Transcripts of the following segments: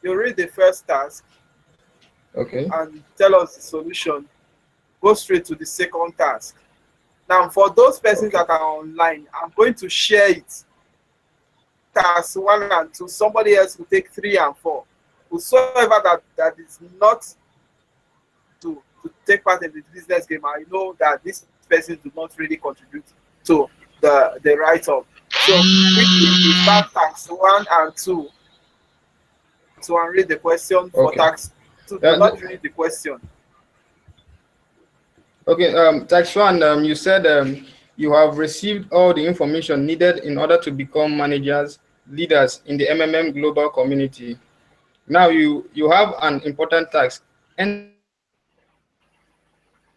You read the first task Okay. and tell us the solution. Go straight to the second task. Now, for those persons Okay. that are online, I'm going to share it. Task 1 and 2. Somebody else will take 3 and 4. Whosoever that is not to take part in the business game, I know that these persons do not really contribute to the write-up. So quickly, we start task 1 and 2. So I read the question for Okay. tax two. Do Uh, not th- read the question. okay. Tax one. You said you have received all the information needed in order to become managers, leaders in the MMM global community. Now you have an important task. Enter the following information into the system.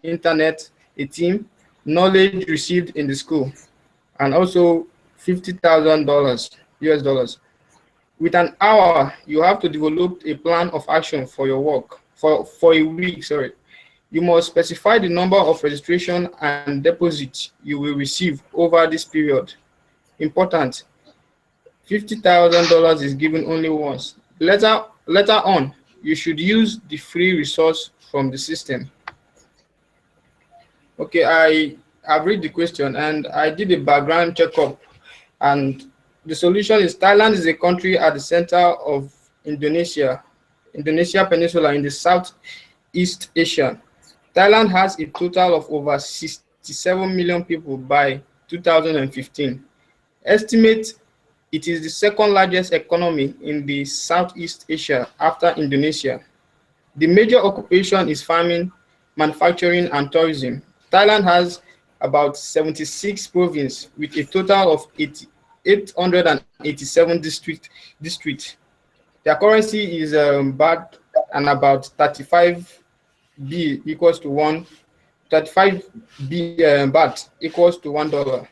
Internet, a team, knowledge received in the school, and also $50,000 US dollars. With an hour, you have to develop a plan of action for your work for a week. Sorry, you must specify the number of registration and deposit you will receive over this period. Important: $50,000 is given only once. Later on, you should use the free resource from the system. Okay, I have read the question and I did a background checkup, and the solution is Thailand is a country at the center of Indonesia Peninsula in the Southeast Asia. Thailand has a total of over 67 million people by 2015. Estimate it is the second largest economy in the Southeast Asia after Indonesia. The major occupation is farming, manufacturing, and tourism. Thailand has about 76 provinces with a total of 887 districts. Their currency is baht, and about 35 B equals to 35 B baht equals to $1.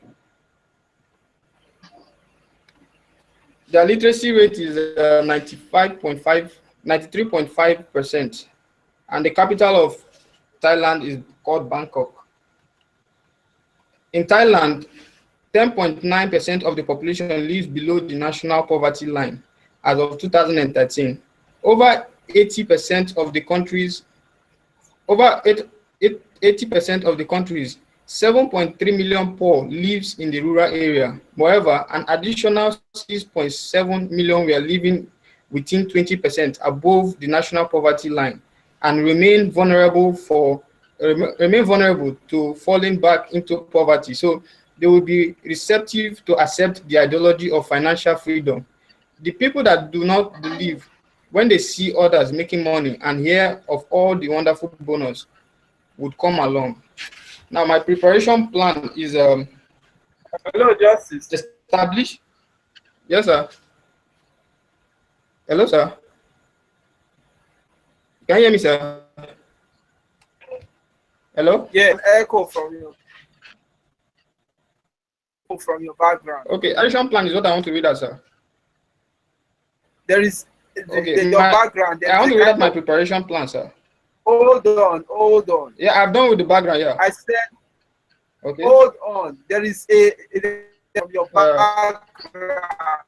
Their literacy rate is 93.5%, and the capital of Thailand is called Bangkok. In Thailand, 10.9% of the population lives below the national poverty line as of 2013. Over 80% of the countries, over 80% of the countries, 7.3 million poor lives in the rural area. Moreover, an additional 6.7 million were living within 20% above the national poverty line and remain vulnerable to falling back into poverty. So they will be receptive to accept the ideology of financial freedom. The people that do not believe, when they see others making money and hear of all the wonderful bonus, would come along. Now, my preparation plan is Hello, Justice. establish. Yes, sir. Hello, sir. Can you hear me, sir? Hello. Yeah, echo from your background. Okay, preparation plan is what I want to read out, sir. There is Okay, your background. There I is want a to read out kind my of preparation plan, sir. hold on, hold on. Yeah, I've done with the background. Yeah. I said Okay. hold on. There is a from your Uh, background.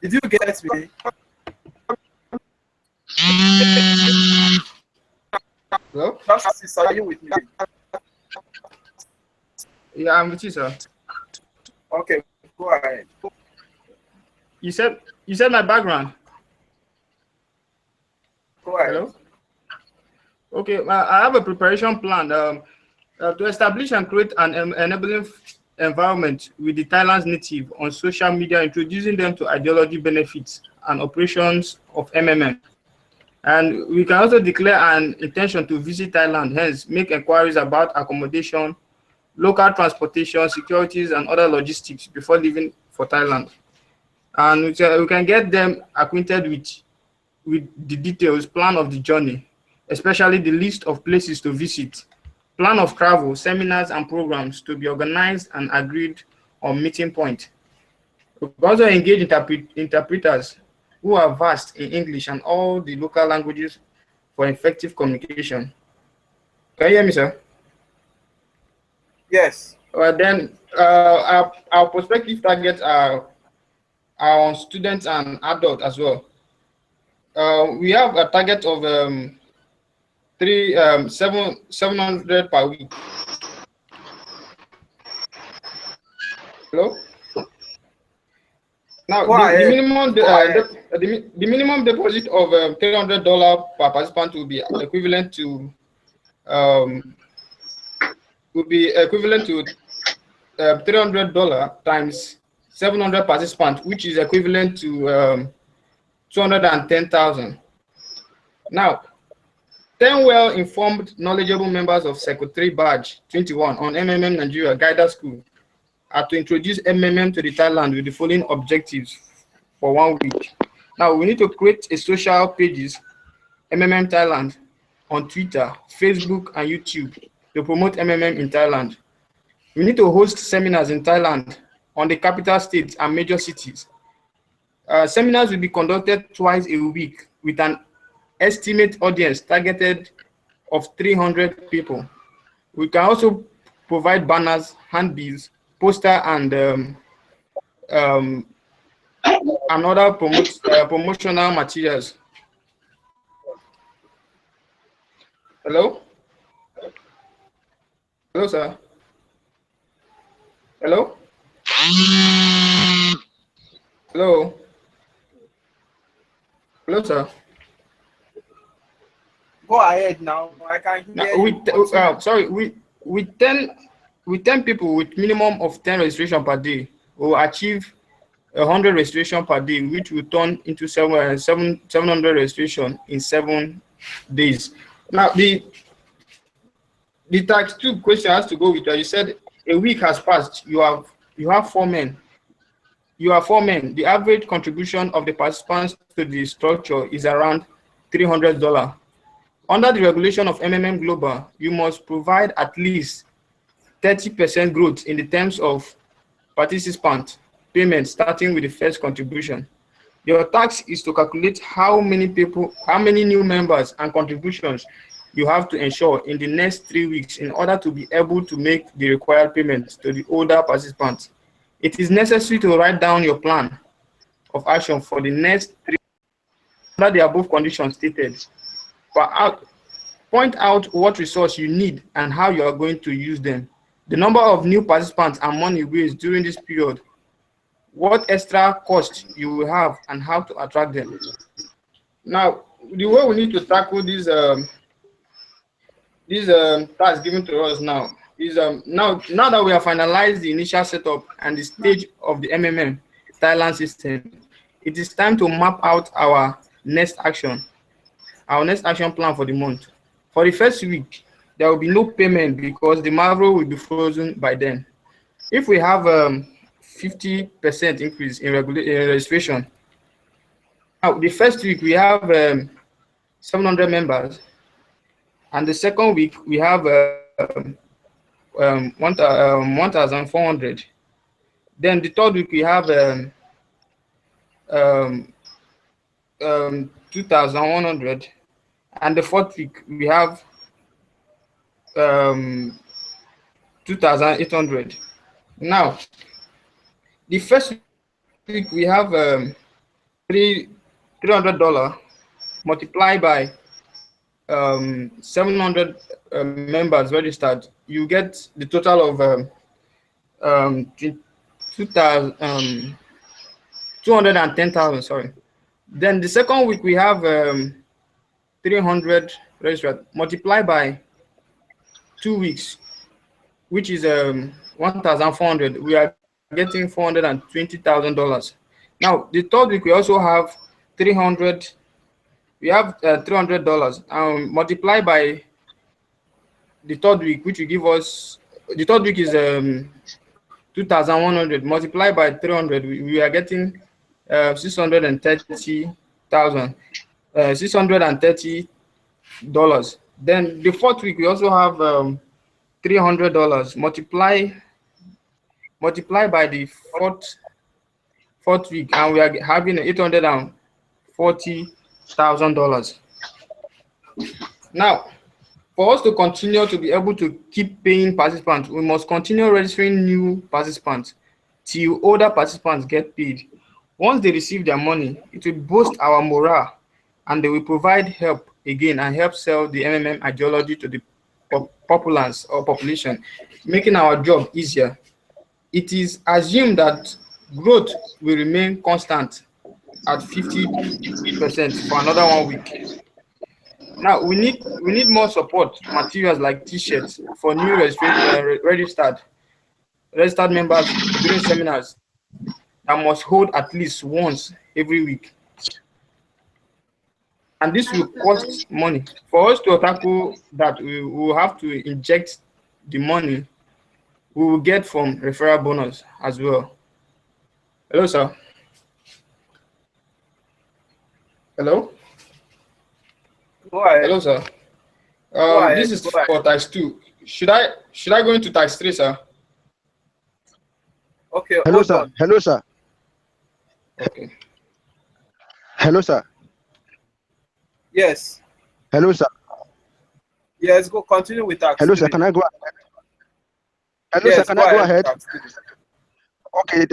Did you get me? Hello. Justice, are you with me? Yeah, I'm with you, sir. Okay, go ahead. You said my background. Go ahead. Hello. Okay, I have a preparation plan to establish and create an enabling environment with the Thailand's native on social media, introducing them to ideology benefits and operations of MMM. And we can also declare an intention to visit Thailand, hence make inquiries about accommodation, local transportation, securities, and other logistics before leaving for Thailand. And we can get them acquainted with the details, plan of the journey, especially the list of places to visit, plan of travel, seminars and programs to be organized and agreed on Meeting Point. We also engage interpreters who are versed in English and all the local languages for effective communication. Can you hear me, sir? Yes. Then our prospective targets are on students and adults as well. We have a target of 700 per week. Hello. Now the minimum deposit of $300 per participant will be equivalent to $300 times 700 participants, which is equivalent to 210,000. Now, 10 well-informed, knowledgeable members of Secretary Badge 21 on MMM Nigeria Guidance School are to introduce MMM to the Thailand with the following objectives for 1 week. Now, we need to create a social pages, MMM Thailand, on Twitter, Facebook, and YouTube to promote MMM in Thailand. We need to host seminars in Thailand on the capital states and major cities. Seminars will be conducted twice a week with an estimate audience targeted of 300 people. We can also provide banners, handbills, poster, and other promotional materials. Hello? Hello, sir. Hello? Hello? Hello, sir. Go ahead now. I can hear you. Sorry, with 10 people with minimum of 10 registration per day, we will achieve 100 registration per day, which will turn into 700 registration in 7 days. Now, the tax 2 question has to go with you said a week has passed. You have 4 men. You are 4 men. The average contribution of the participants to the structure is around $300. Under the regulation of MMM Global, you must provide at least 30% growth in the terms of participant payment, starting with the first contribution. Your task is to calculate how many new members and contributions you have to ensure in the next 3 weeks in order to be able to make the required payments to the older participants. It is necessary to write down your plan of action for the next 3 under the above conditions stated. Point out what resource you need and how you are going to use them, the number of new participants and money raised during this period, what extra cost you will have, and how to attract them. Now, the way we need to tackle these tasks given to us now is now that we have finalized the initial setup and the stage of the MMM Thailand system, it is time to map out our next action plan for the month. For the first week, there will be no payment because the Mavro will be frozen by then. If we have 50% increase in registration, now the first week we have 700 members, and the second week we have 1,400. Then the third week we have 2,100, and the fourth week we have 2,800. Now, the first week we have $300 multiplied by 700 members registered. You get the total of 210,000. Sorry. Then the second week we have 300 registered multiplied by 2 weeks, which is 1,400. We are getting $420,000. Now the third week we also have 300. We have $300 multiplied by the third week, which will give us, the third week is 2,100 multiplied by 300. We are getting $630. Then the fourth week we also have $300 multiply multiply by the fourth week, and we are having $840,000. Now, for us to continue to be able to keep paying participants, we must continue registering new participants till older participants get paid. Once they receive their money, it will boost our morale, and they will provide help again and help sell the MMM ideology to the populace or population, making our job easier. It is assumed that growth will remain constant at 50% for another 1 week. Now we need more support materials like T-shirts for new registered members during seminars that must hold at least once every week. And this will cost money. For us to tackle that, we will have to inject the money we will get from referral bonus as well. Hello, sir. Hello? Go ahead. Hello, sir. This is for tax 2. Should I go into tax 3, sir? Okay. Hello, sir. On. Hello, sir. Okay. Hello, sir. Yes. Hello, sir. Yes, go continue with tax. Hello, sir. Can I go ahead? Hello, yes, sir. Can I go ahead? Okay.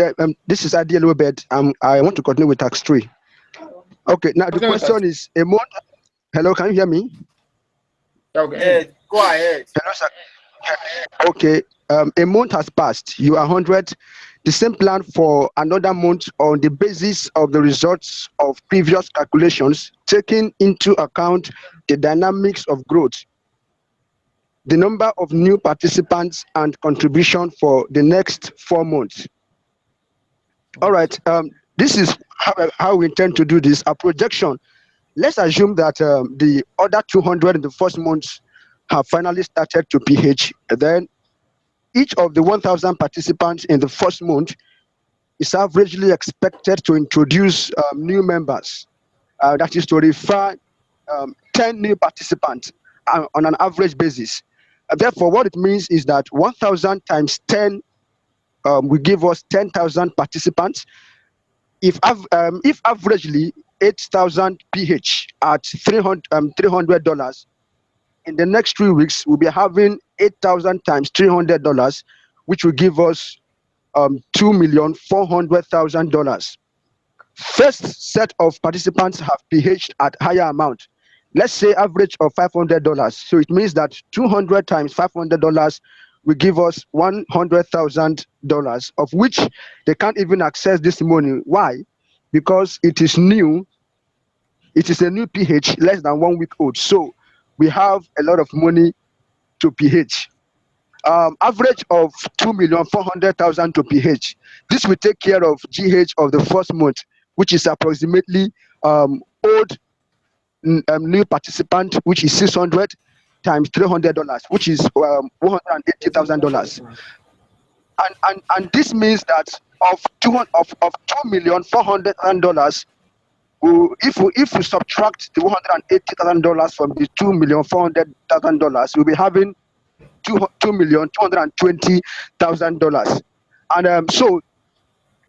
This is Adi Elwebed. I want to continue with tax 3. Okay. Now the question is a month. Hello, can you hear me? Okay. Yeah, go ahead. Hello, sir. Okay. A month has passed. You are 100. The same plan for another month on the basis of the results of previous calculations, taking into account the dynamics of growth, the number of new participants, and contribution for the next 4 months. All right. This is how we intend to do this. A projection. Let's assume that the other 200 in the first month have finally started to PH. Then each of the 1,000 participants in the first month is averagely expected to introduce new members. That is to refer 10 new participants on an average basis. Therefore, what it means is that 1,000 times 10 will give us 10,000 participants. If averagely 8,000 PH at $300, in the next 3 weeks, we'll be having 8,000 times $300, which will give us $2,400,000. First set of participants have PH at higher amount. Let's say average of $500. So it means that 200 times $500 will give us $100,000, of which they can't even access this money. Why? Because it is new. It is a new PH, less than 1 week old. So we have a lot of money to PH. Average of 2,400,000 to PH. This will take care of GH of the first month, which is approximately old new participant, which is 600 times $300, which is $180,000. And this means that of $2,400,000, if we subtract the $180,000 from the $2,400,000, we'll be having $2,220,000. And so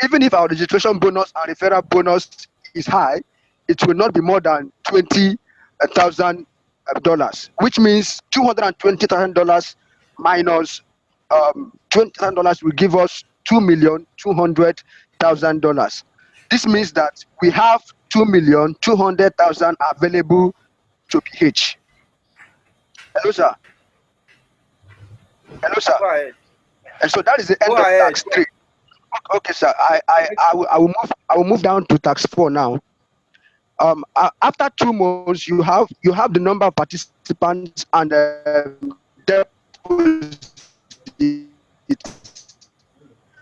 even if our registration bonus and referral bonus is high, it will not be more than $20,000, which means $220,000 minus $20,000 will give us $2,200,000. This means that we have $2,200,000 available to PH. Hello, sir. Hello, sir. Go ahead. And so that is the end of tax 3. Okay, sir. I will move down to tax 4 now. After 2 months, you have the number of participants and deposits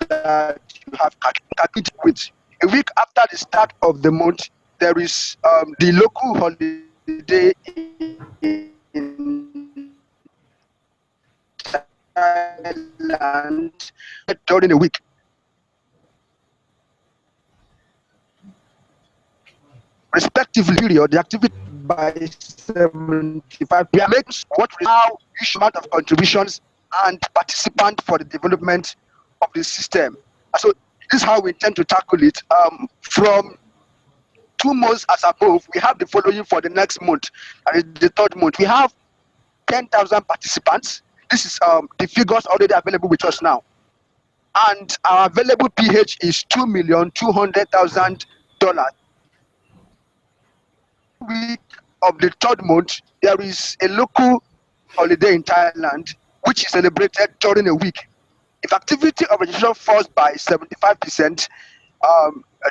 that you have calculated with. A week after the start of the month, there is the local holiday in Thailand during the week. Respectively, period, the activity by 75 we are making what is now huge amount of contributions and participant for the development of the system. So this is how we intend to tackle it. From 2 months as above, we have the following for the next month, and the third month. We have 10,000 participants. This is the figures already available with us now. And our available PH is $2,200,000. Week of the third month, there is a local holiday in Thailand, which is celebrated during a week. If activity of registration falls by 75%,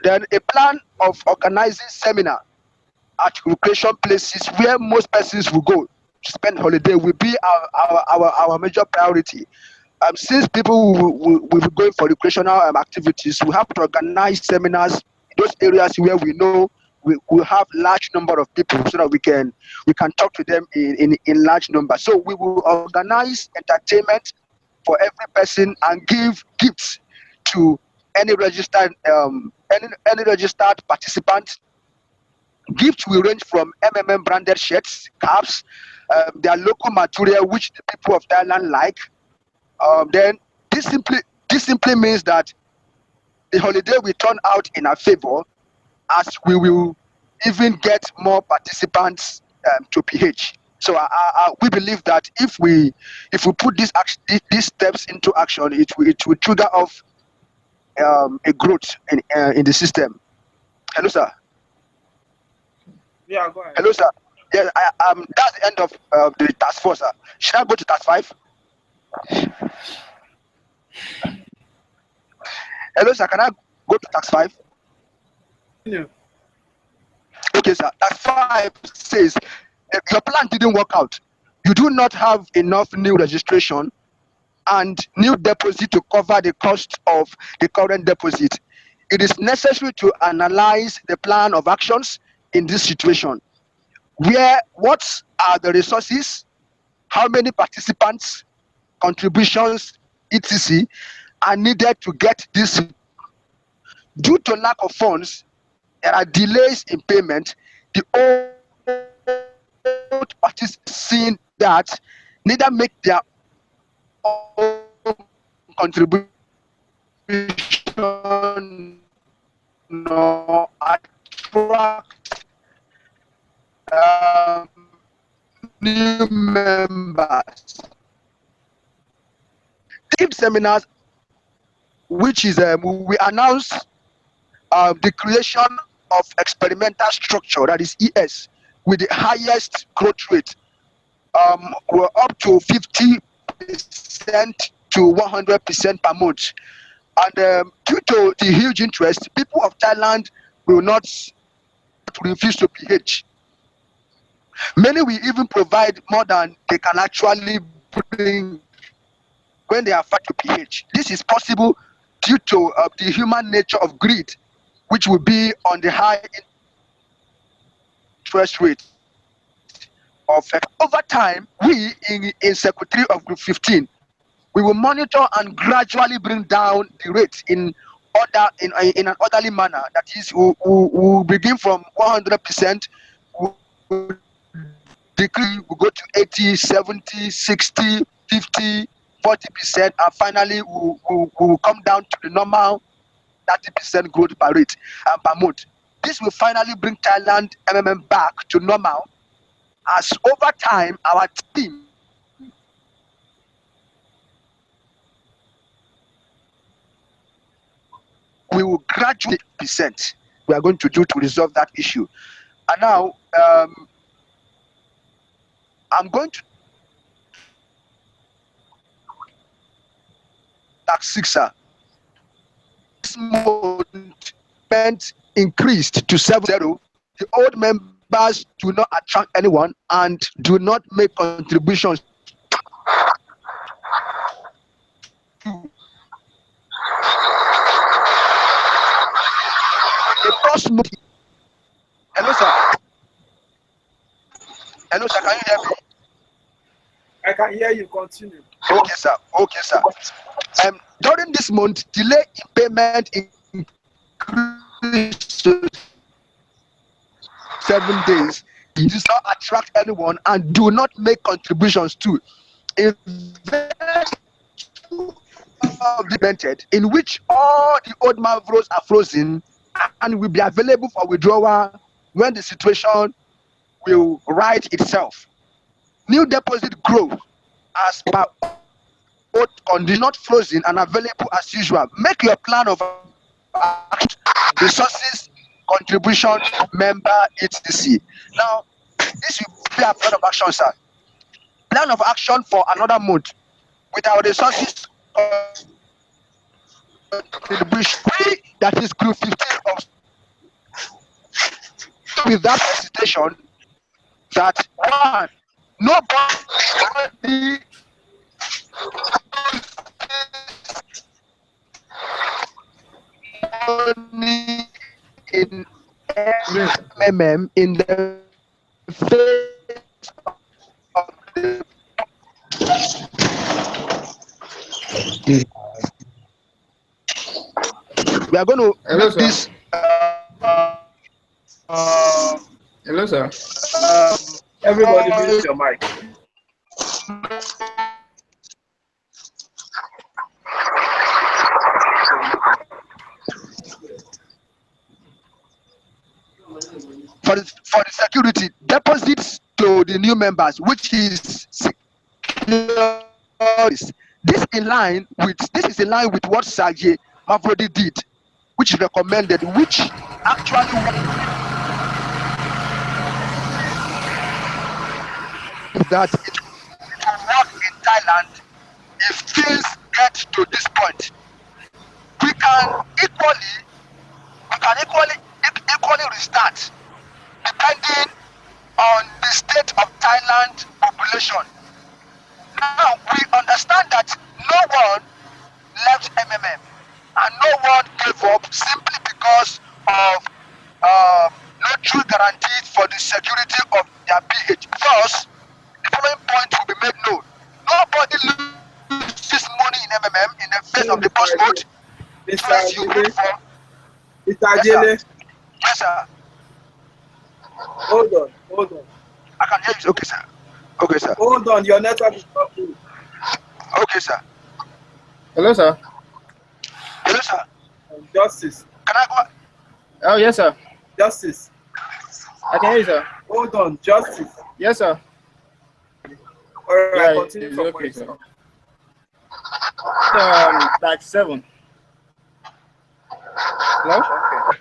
then a plan of organizing seminar at recreation places where most persons will go to spend holiday will be our major priority. Since people will be going for recreational activities, we have to organize seminars in those areas where we know we have large number of people, so that we can talk to them in large numbers. So we will organize entertainment for every person and give gifts to any registered participant. Gifts will range from MMM branded shirts, caps, their local material which the people of Thailand like. Then this simply means that the holiday will turn out in our favor, as we will even get more participants to PH. So we believe that if we put these steps into action, it will trigger off a growth in the system. Hello, sir. Yeah, go ahead. Hello, sir. Yeah, that's the end of the task force, sir. Should I go to task 5? Hello, sir. Can I go to task 5? No. Okay, sir. Task 5 says your plan didn't work out. You do not have enough new registration and new deposit to cover the cost of the current deposit. It is necessary to analyze the plan of actions in this situation. What are the resources, how many participants, contributions, etc. are needed to get this. Due to lack of funds, there are delays in payment. The old parties seeing that neither make their own contribution nor attract new members. Team seminars, which is we announce the creation of experimental structure, that is ES, with the highest growth rate. We're up to 50% to 100% per month. And due to the huge interest, people of Thailand will not refuse to PH. Many will even provide more than they can actually bring when they are fat to PH. This is possible due to the human nature of greed, which will be on the high interest rate. Over time, we in Secretary of Group 15, we will monitor and gradually bring down the rate in an orderly manner. That is, we'll begin from 100%, we'll decrease, we'll go to 80, 70, 60, 50, 40%, and finally we'll come down to the normal 30% growth per rate per month. This will finally bring Thailand MMM back to normal, as over time our team we will gradually percent we are going to do to resolve that issue. And now I'm going to tax 6. This month increased to 70. The old members do not attract anyone and do not make contributions to the first month. Hello, sir. Hello, sir. Can you hear me? I can hear you. Continue. Okay, sir. Okay, sir. During this month, delay in payment increased to 7 days. It does not attract anyone and do not make contributions to. implemented in which all the old Mavros are frozen and will be available for withdrawal when the situation will right itself. New deposit grow as per old condition, not frozen and available as usual. Make your plan of resources, contribution, member, etc. Now, this will be a plan of action, sir. Plan of action for another month with our resources contribution that is group 15 of with that hesitation that one nobody money in MMM in the face of the we are going to Hello, make sir. this Hello, sir. Everybody mute your mic. for the security deposits to the new members, which is this is in line with what Sergey Mavrodi did, which is recommended, which actually that it will work in Thailand if things get to this point. We can equally restart depending on the state of Thailand population. Now we understand that no one left MMM and no one gave up simply because of no true guarantee for the security of their PH. Thus, the following point will be made known. Nobody loses money in MMM in the face of the post mode. Mr. Unless you vote for. Mr. Ajele, Yes, sir. hold on. I can hear you. Okay, sir. Okay, sir. Hold on, your network is not good. Okay, sir. Hello, sir. Hello, sir. Justice. Can I go? Oh, yes, sir. Justice. I can hear you, sir. Hold on, Justice. Yes, sir. All right, Yeah, continue it's from okay, where you sir. stop. Like 7. Hello? Okay.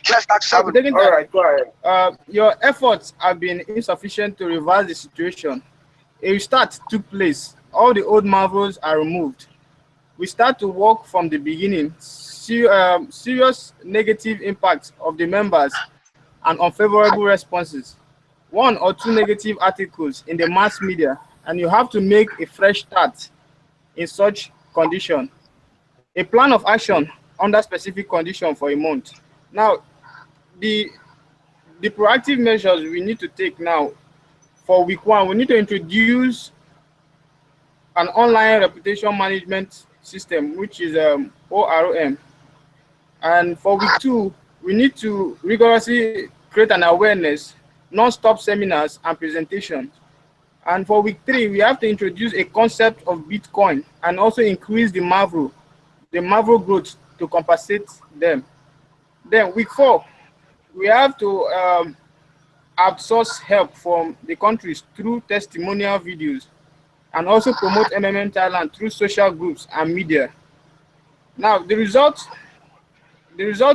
Yes, that's 7. I've taken All that. right, go ahead. Your efforts have been insufficient to reverse the situation. A restart took place. All the old marvels are removed. We start to work from the beginning. Serious negative impacts of the members and unfavorable responses. 1 or 2 negative articles in the mass media, and you have to make a fresh start in such condition. A plan of action under specific condition for a month. Now, the proactive measures we need to take now for week 1, we need to introduce an online reputation management system, which is ORM. And for week 2, we need to rigorously create an awareness, non-stop seminars and presentations. And for week 3, we have to introduce a concept of Bitcoin and also increase the Mavro growth to compensate them. Then week 4, we have to outsource help from the countries through testimonial videos and also promote MMM Thailand through social groups and media. Now, the result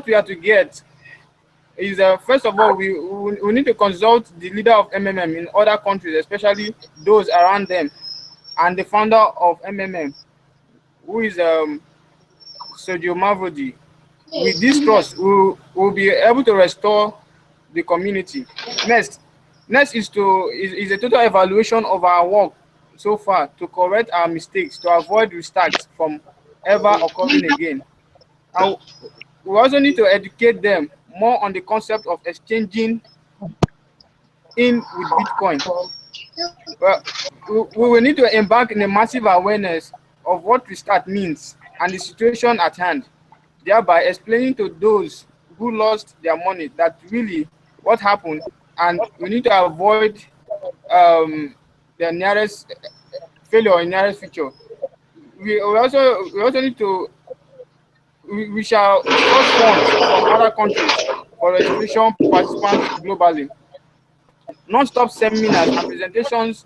we have to get is first of all, we need to consult the leader of MMM in other countries, especially those around them, and the founder of MMM, who is Sergio Mavrodi. With this trust, we'll be able to restore the community. Next is a total evaluation of our work so far to correct our mistakes, to avoid restarts from ever occurring again. And we also need to educate them more on the concept of exchanging in with Bitcoin. Well, we will need to embark in a massive awareness of what restart means and the situation at hand, thereby explaining to those who lost their money that really what happened, and we need to avoid the nearest failure in nearest future. we also need to we shall source funds from other countries for registration participants globally. Non-stop seminars and presentations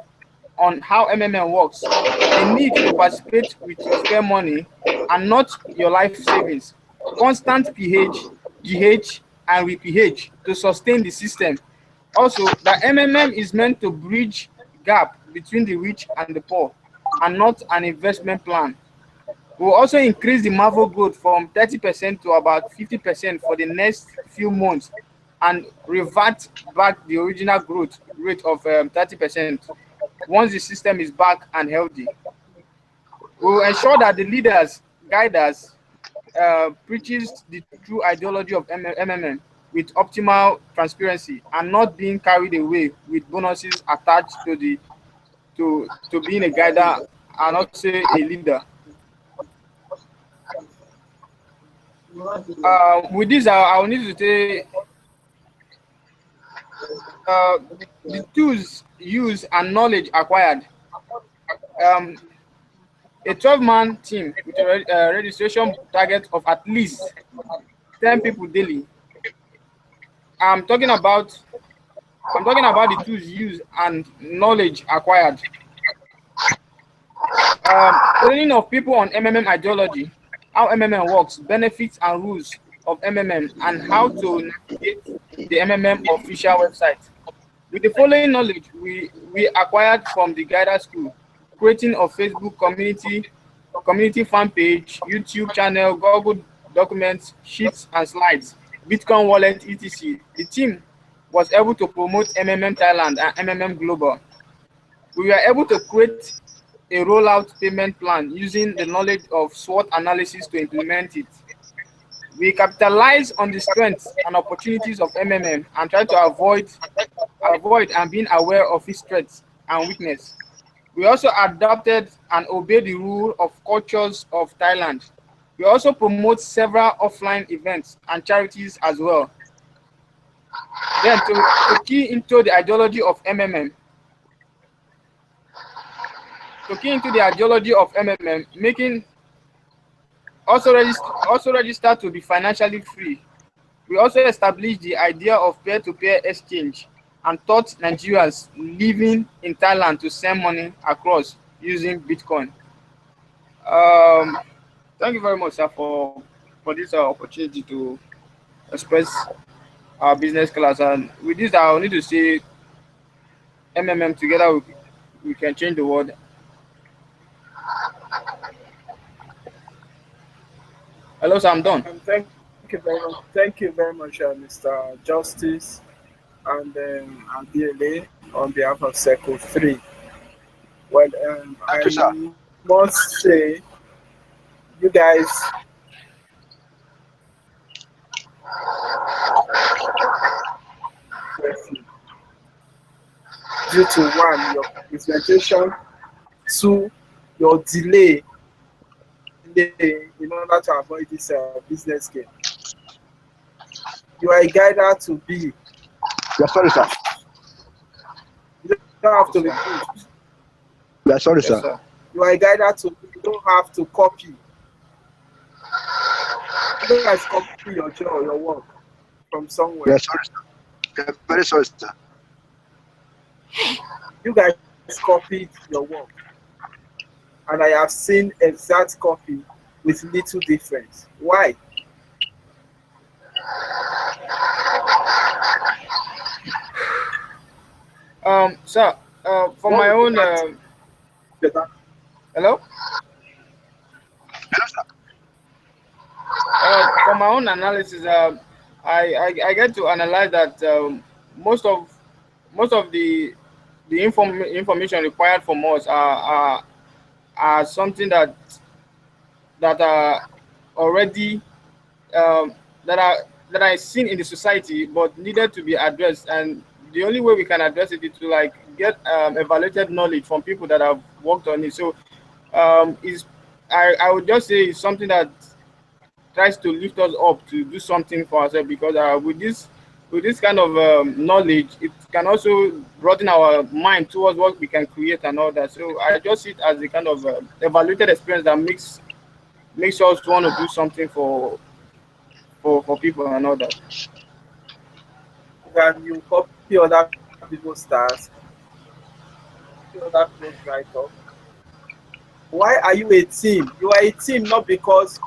on how MMM works. The need to participate with your spare money and not your life savings. Constant pH, GH, and re-pH to sustain the system. Also, the MMM is meant to bridge gap between the rich and the poor, and not an investment plan. We will also increase the Marvel growth from 30% to about 50% for the next few months, and revert back the original growth rate of 30% once the system is back and healthy. We will ensure that the leaders guide us, preaches the true ideology of MMM with optimal transparency and not being carried away with bonuses attached to being a guider and not say a leader. With this, I will need to say the tools used and knowledge acquired. A 12-man team with a registration target of at least 10 people daily. I'm talking about the tools used and knowledge acquired. Training of people on MMM ideology, how MMM works, benefits and rules of MMM, and how to navigate the MMM official website. With the following knowledge we acquired from the Guider School: creating a Facebook community fan page, YouTube channel, Google Documents, sheets and slides, Bitcoin wallet, etc. The team was able to promote MMM Thailand and MMM Global. We were able to create a rollout payment plan using the knowledge of SWOT analysis to implement it. We capitalize on the strengths and opportunities of MMM and try to avoid and being aware of its strengths and weakness. We also adopted and obeyed the rule of cultures of Thailand. We also promote several offline events and charities as well. Then to key into the ideology of MMM, making also register to be financially free. We also established the idea of peer-to-peer exchange and taught Nigerians living in Thailand to send money across using Bitcoin. Thank you very much, sir, for this opportunity to express our business class. And with this, I will need to say MMM together we can change the world. Hello, sir, I'm done. Thank you very much. Thank you very much, Mr. Justice and DLA on behalf of Circle 3. Well, I must say, you guys due to one, your presentation, two, your delay in order to avoid this business game. You are a guider to be. Yes, sorry, sir. You don't have to recruit. Yes, sorry, Yes, sir. sir. You are a guider to be. You don't have to copy. You don't have to copy your work from somewhere. Yes, sorry, sir. Yeah, very sorry, sir. You guys copied your work, and I have seen exact copy with little difference. Why? Sir, for my own hello? Hello, sir. For my own analysis, I get to analyze that most of the information required from us are something that are already that are seen in the society but needed to be addressed, and the only way we can address it is to like get evaluated knowledge from people that have worked on it. So I would just say it's something that tries to lift us up to do something for ourselves, because with this with this kind of knowledge, it can also broaden our mind towards what we can create and all that. So I just see it as a kind of evaluated experience that makes us want to do something for people and all that. When you copy other people's tasks, copy other people's write-up. Why are you a team? You are a team not because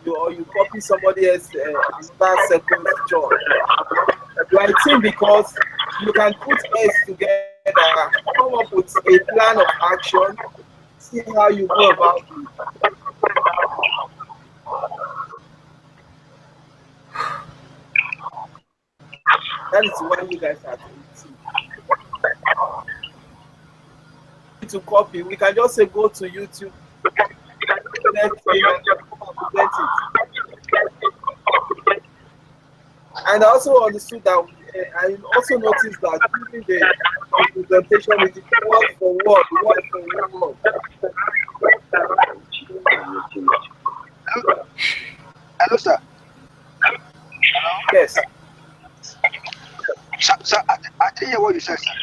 you copy somebody else another second job. You are a team because you can put heads together, come up with a plan of action, see how you go about it. That is why you guys are doing it. To copy, we can just say go to YouTube, let it. And I also understood that I also noticed that during the presentation it is word for word. Hello, sir. Yes. Sir, I didn't hear what you said, sir.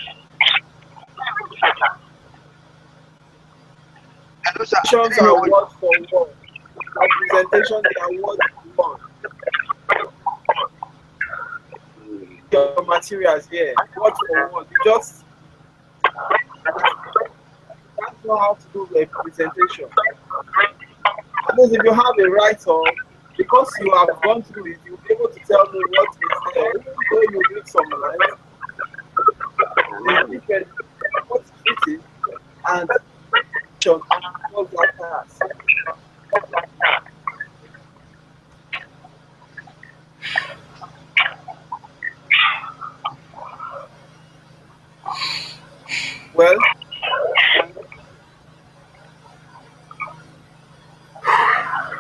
Hello, sir. Presentations are word for word. Our presentations are word for word. Your materials here, word for word. You just that's not how to do a presentation. That means if you have a write-up, because you have gone through it, you'll be able to tell me what is there. Even though you read some lines, you can what is written and what that has. Well,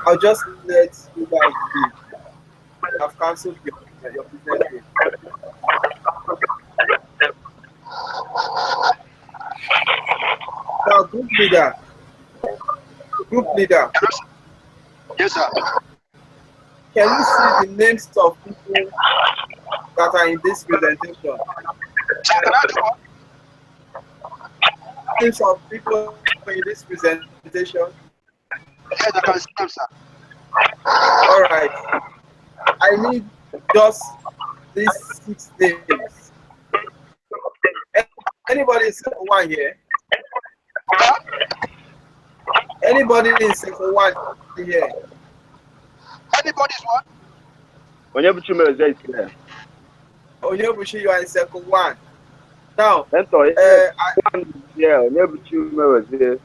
I'll just let you guys be. I've cancelled your business day. Now, group leader. Yes, sir. Can you see the names of people that are in this presentation? Sir, can I do what? Names of people in this presentation? Yes, I can see them, sir. All right. I need just these 6 names. Anybody in second one here? Anybody in second one here? Anybody's what? Onyebuchi is here. Onyebuchi, you are in second one. Now, yeah, Onyebuchi is here.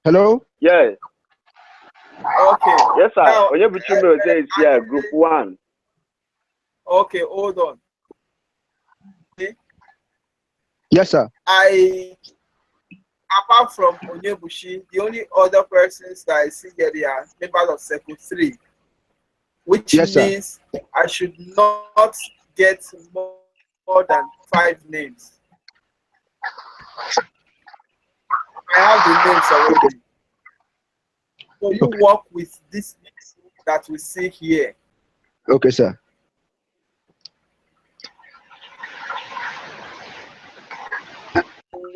Hello? Yeah. Okay. Yes, sir. Now, Onyebuchi is here, group 1. Okay, hold on. Okay. Yes, sir. Apart from Onyebuchi, the only other persons that I see here, they are members of Circle 3, which means I should not get more than 5 names. I have the names already. So you work with this list that we see here. Okay, sir.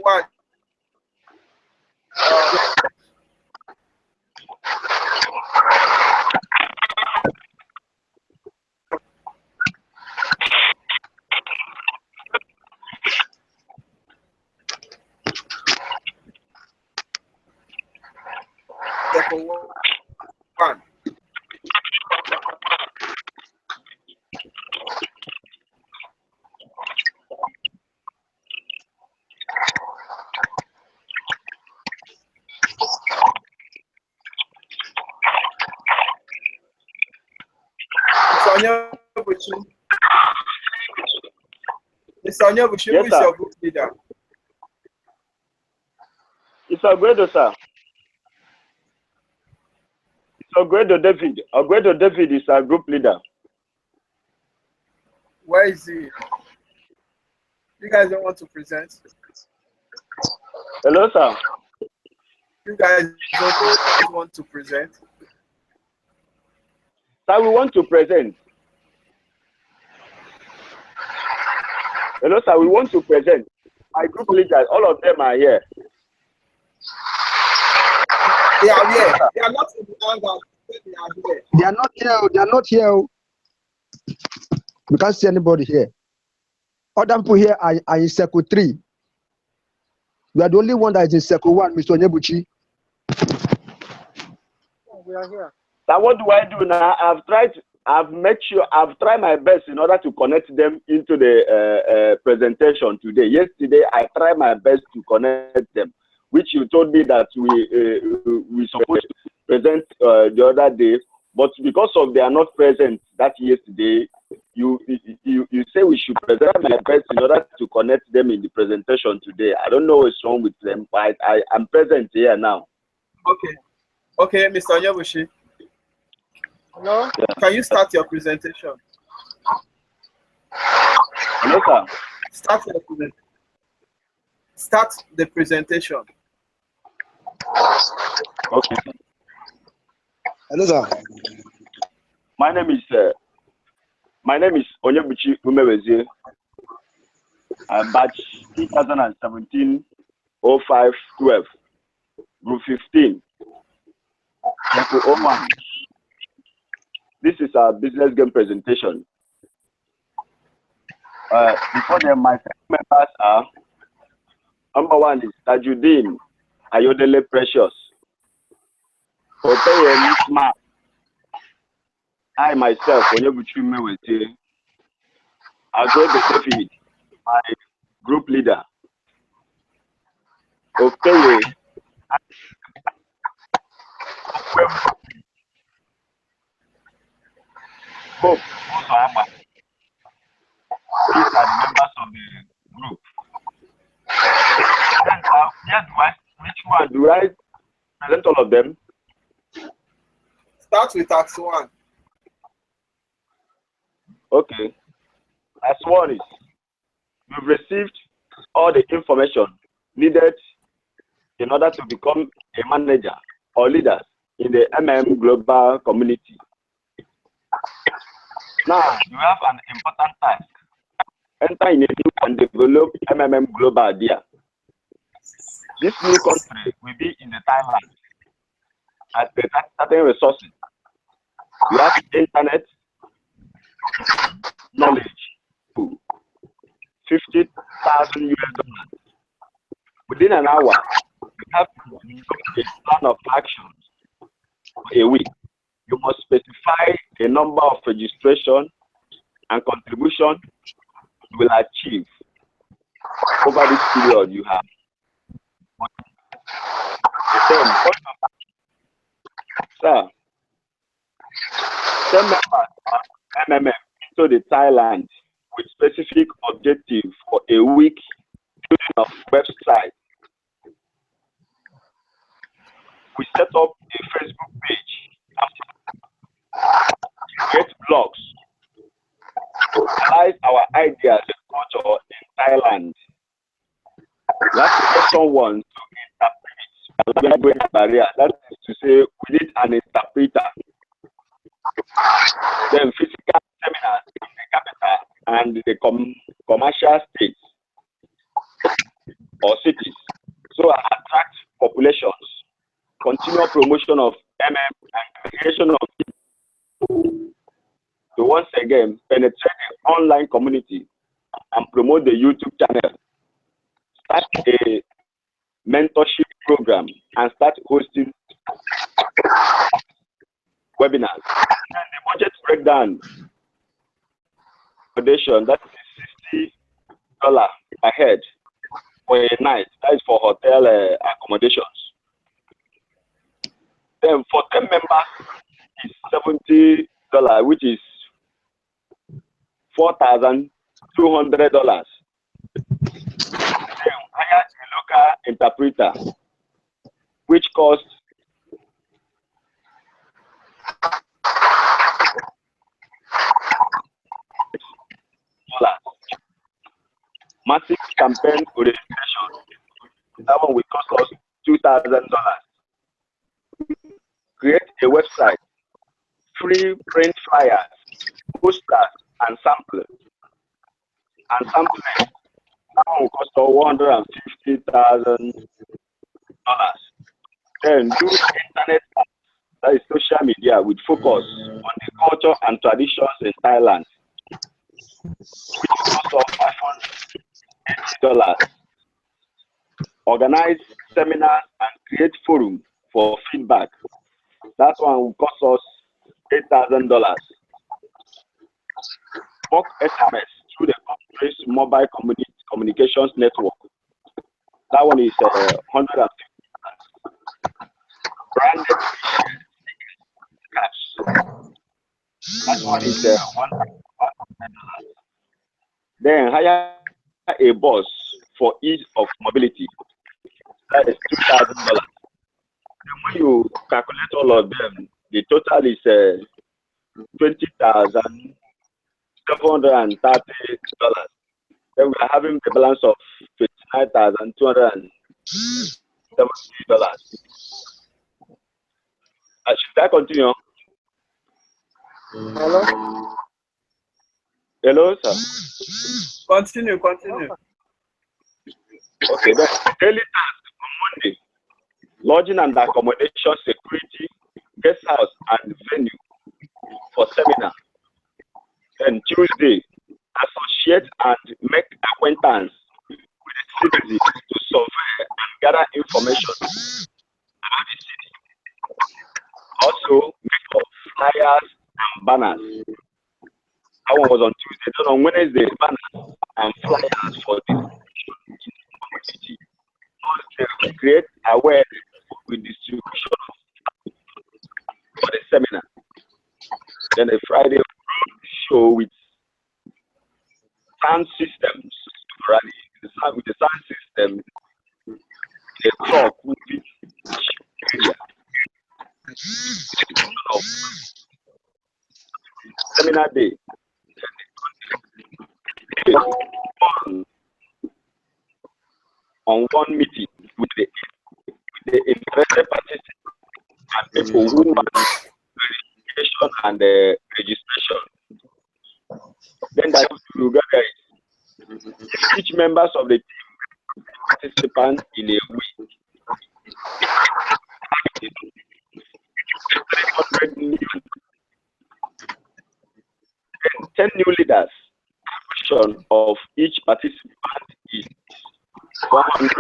One. Second one. Mr. Onyebuchi, who is your group leader? It's Ogwedo, sir. It's Ogwedo David. Ogwedo David is our group leader. Where is he? You guys don't want to present? Hello, sir. You guys don't want to present? Sir, we want to present. Hello, sir, we want to present. My group leaders, all of them are here. They are here. They are not in the hangout. They are here. They are not here. They are not here. We can't see anybody here. Other people here are in circle 3. We are the only one that is in circle 1, Mr. Onyebuchi. We are here. Now, what do I do now? I've tried my best in order to connect them into the presentation today. Yesterday, I tried my best to connect them, which you told me that we supposed to present the other day, but because of they are not present that yesterday, you say we should present my best in order to connect them in the presentation today. I don't know what's wrong with them, but I'm present here now. Okay, Mr. Onyebuchi. Hello? Yeah. Can you start your presentation? Hello, sir. Start the presentation. Okay. Hello, sir. My name is Onyebuchi Umewezie. Batch 2017 05 12, group 15, level 01. This is our business game presentation. Before them, my members are: number 1 is Tajuddin Ayodele Precious. Opeye Smart. I myself, Onyebuchi Umewezie, Agwebe David, my group leader. Opeye Hope Ozoama. These are the members of the group. Then, which one do I present all of them? Start with tax 1. Okay. Task 1 is you've received all the information needed in order to become a manager or leader in the MM Global community. Now, you have an important task. Enter in a new and develop MMM Global idea. This new country will be in the Thailand at the certain resources. You have internet, knowledge, 50,000 US dollars. Within an hour, you have to develop a plan of action for a week. You must specify the number of registration and contribution you will achieve over this period you have. Then, sir, 10 members of MMM into the Thailand with specific objective for a week building of website. We set up a Facebook page, create blogs, analyze our ideas and culture in Thailand. We have to get someone to interpret language barrier. That is to say, we need an interpreter. Then physical seminars in the capital and the commercial states or cities. So attract populations. Continual promotion of MM and creation of people. So once again, penetrate the online community and promote the YouTube channel. Start a mentorship program and start hosting webinars. And the budget breakdown accommodation, that is $60 per head for a night. That is for hotel accommodations. Then for 10 members is $70, which is $4,200. Then hire a local interpreter, which costs $6. Massive campaign registration, that one will cost us $2,000. Create a website, free print flyers, posters, and samples. And sampling now will cost $150,000. Then do internet, that is social media, with focus on the culture and traditions in Thailand, which costs $580. Organize seminars and create forum for feedback. That one will cost us $8,000. Book SMS through the country's mobile communications network. That one is $150. Branded cash. That one is $100. Then hire a bus for ease of mobility. That is $2,000. When you calculate all of them, the total is $20,730. Then we are having the balance of $29,270. Should I continue? Hello? Hello, sir. Continue. Okay, then daily task on Monday: lodging and accommodation, security, guest house, and venue for seminar. Then Tuesday, associate and make acquaintance with the citizens to survey and gather information about the city. Also, make up flyers and banners. That one was on Tuesday. Then on Wednesday, banners and flyers for the community. Thursday, we create awareness with distribution for the seminar. Then a Friday show with sound systems, rally with the sound system, a talk with the area. Seminar day. On one meeting with the interested participants and people who want verification and registration. Then that together, each members of the team participant in a week. 300 new, 10 new leaders. Action of each participant is 100.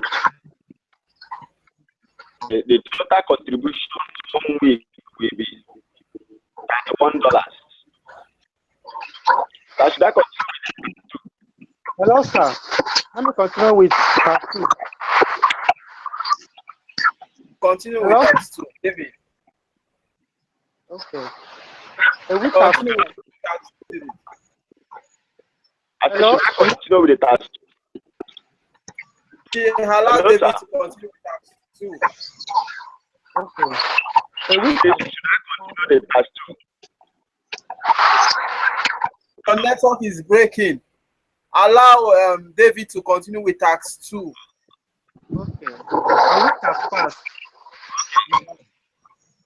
The total contribution 1 week will be $91. Should I continue? Hello, sir. Let me continue with part 2. Continue Hello? with task 2, David. Okay. A week Continue after. with task 2. Hello? Should I continue with the task? Allow Hello, David sir. to continue with task 2. Okay. A week Should I after. continue the task 2? Your network is breaking. Allow David to continue with task 2. Okay. A week has passed.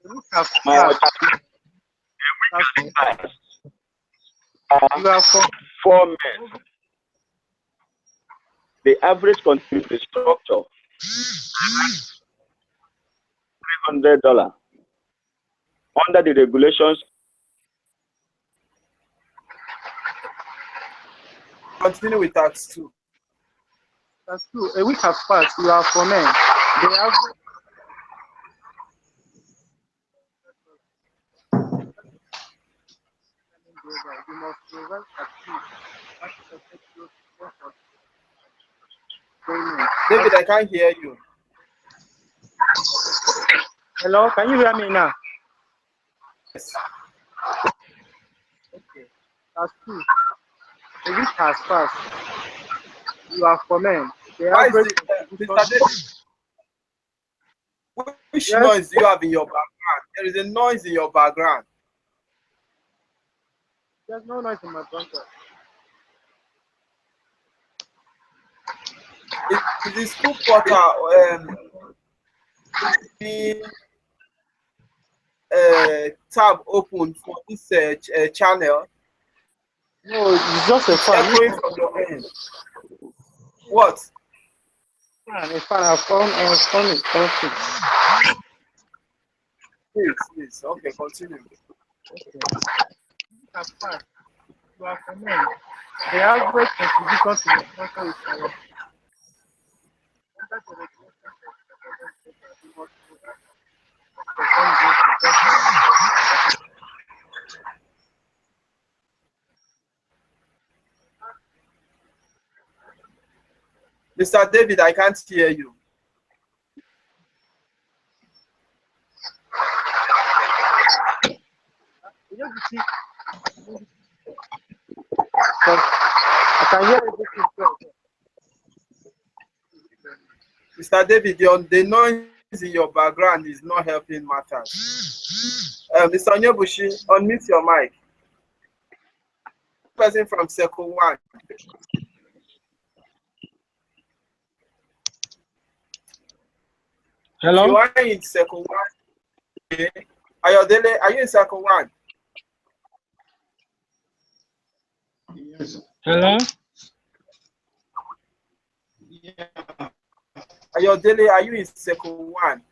A week has My passed. task. You are for 4 men. The average contribution structure $300. Under the regulations, Continue with task 2. that's true. A week has passed. You are for men. The average. You must provide David, I can't hear you. Hello, can you hear me now? Yes. Okay, that's true. A week has passed. You are for men. The Why is average it, Mr. David? Which Yes. noise do you have in your background? There is a noise in your background. There's no noise in my bunker. Is the school portal tab open for this channel? No, it's just a fan. Echoing from your end. What? A fan. I've found it. Okay. Please. Okay, continue. That's fine. You are for men. The average contribution to the structure is around. Under the regulation Mr. David, I can't hear you. I can hear everything. Mr. David, the noise in your background is not helping matters. Mr. Onyebushi, unmute your mic. Person from Circle 1. Hello? You are in Circle 1. Okay. Ayodele, are you in Circle 1? Yes. Hello? Yeah. Ayodele, are you in Circle 1?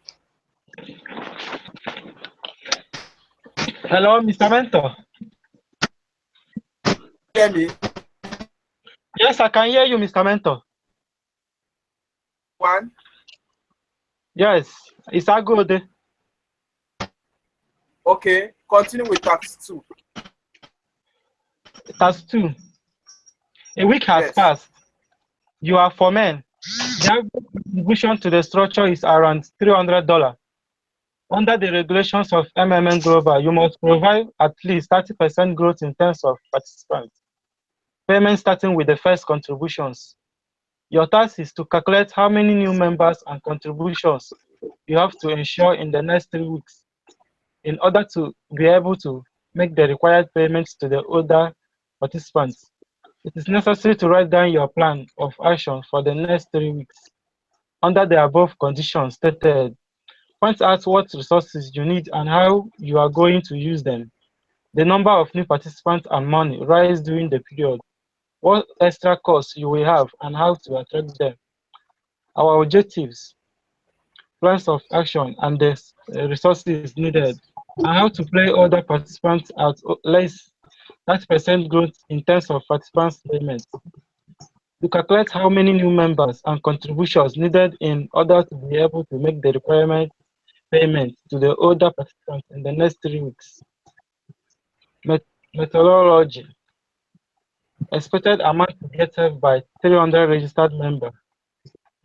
Hello, Mr. Mentor. Hear me? Yes, I can hear you, Mr. Mentor. 1? Yes, it's a good. Okay, continue with tax 2. Task 2. A week has passed. You are for men. The average contribution to the structure is around $300. Under the regulations of MMM Global, you must provide at least 30% growth in terms of participants. Payment starting with the first contributions. Your task is to calculate how many new members and contributions you have to ensure in the next 3 weeks in order to be able to make the required payments to the older participants. It is necessary to write down your plan of action for the next 3 weeks. Under the above conditions stated, point out what resources you need and how you are going to use them. The number of new participants and money rise during the period. What extra costs you will have and how to attract them. Our objectives, plans of action, and the resources needed, and how to play other participants at less 30% growth in terms of participants' payments. To calculate how many new members and contributions needed in order to be able to make the requirement payment to the older participants in the next 3 weeks. Methodology. Expected amount to get served by 300 registered members.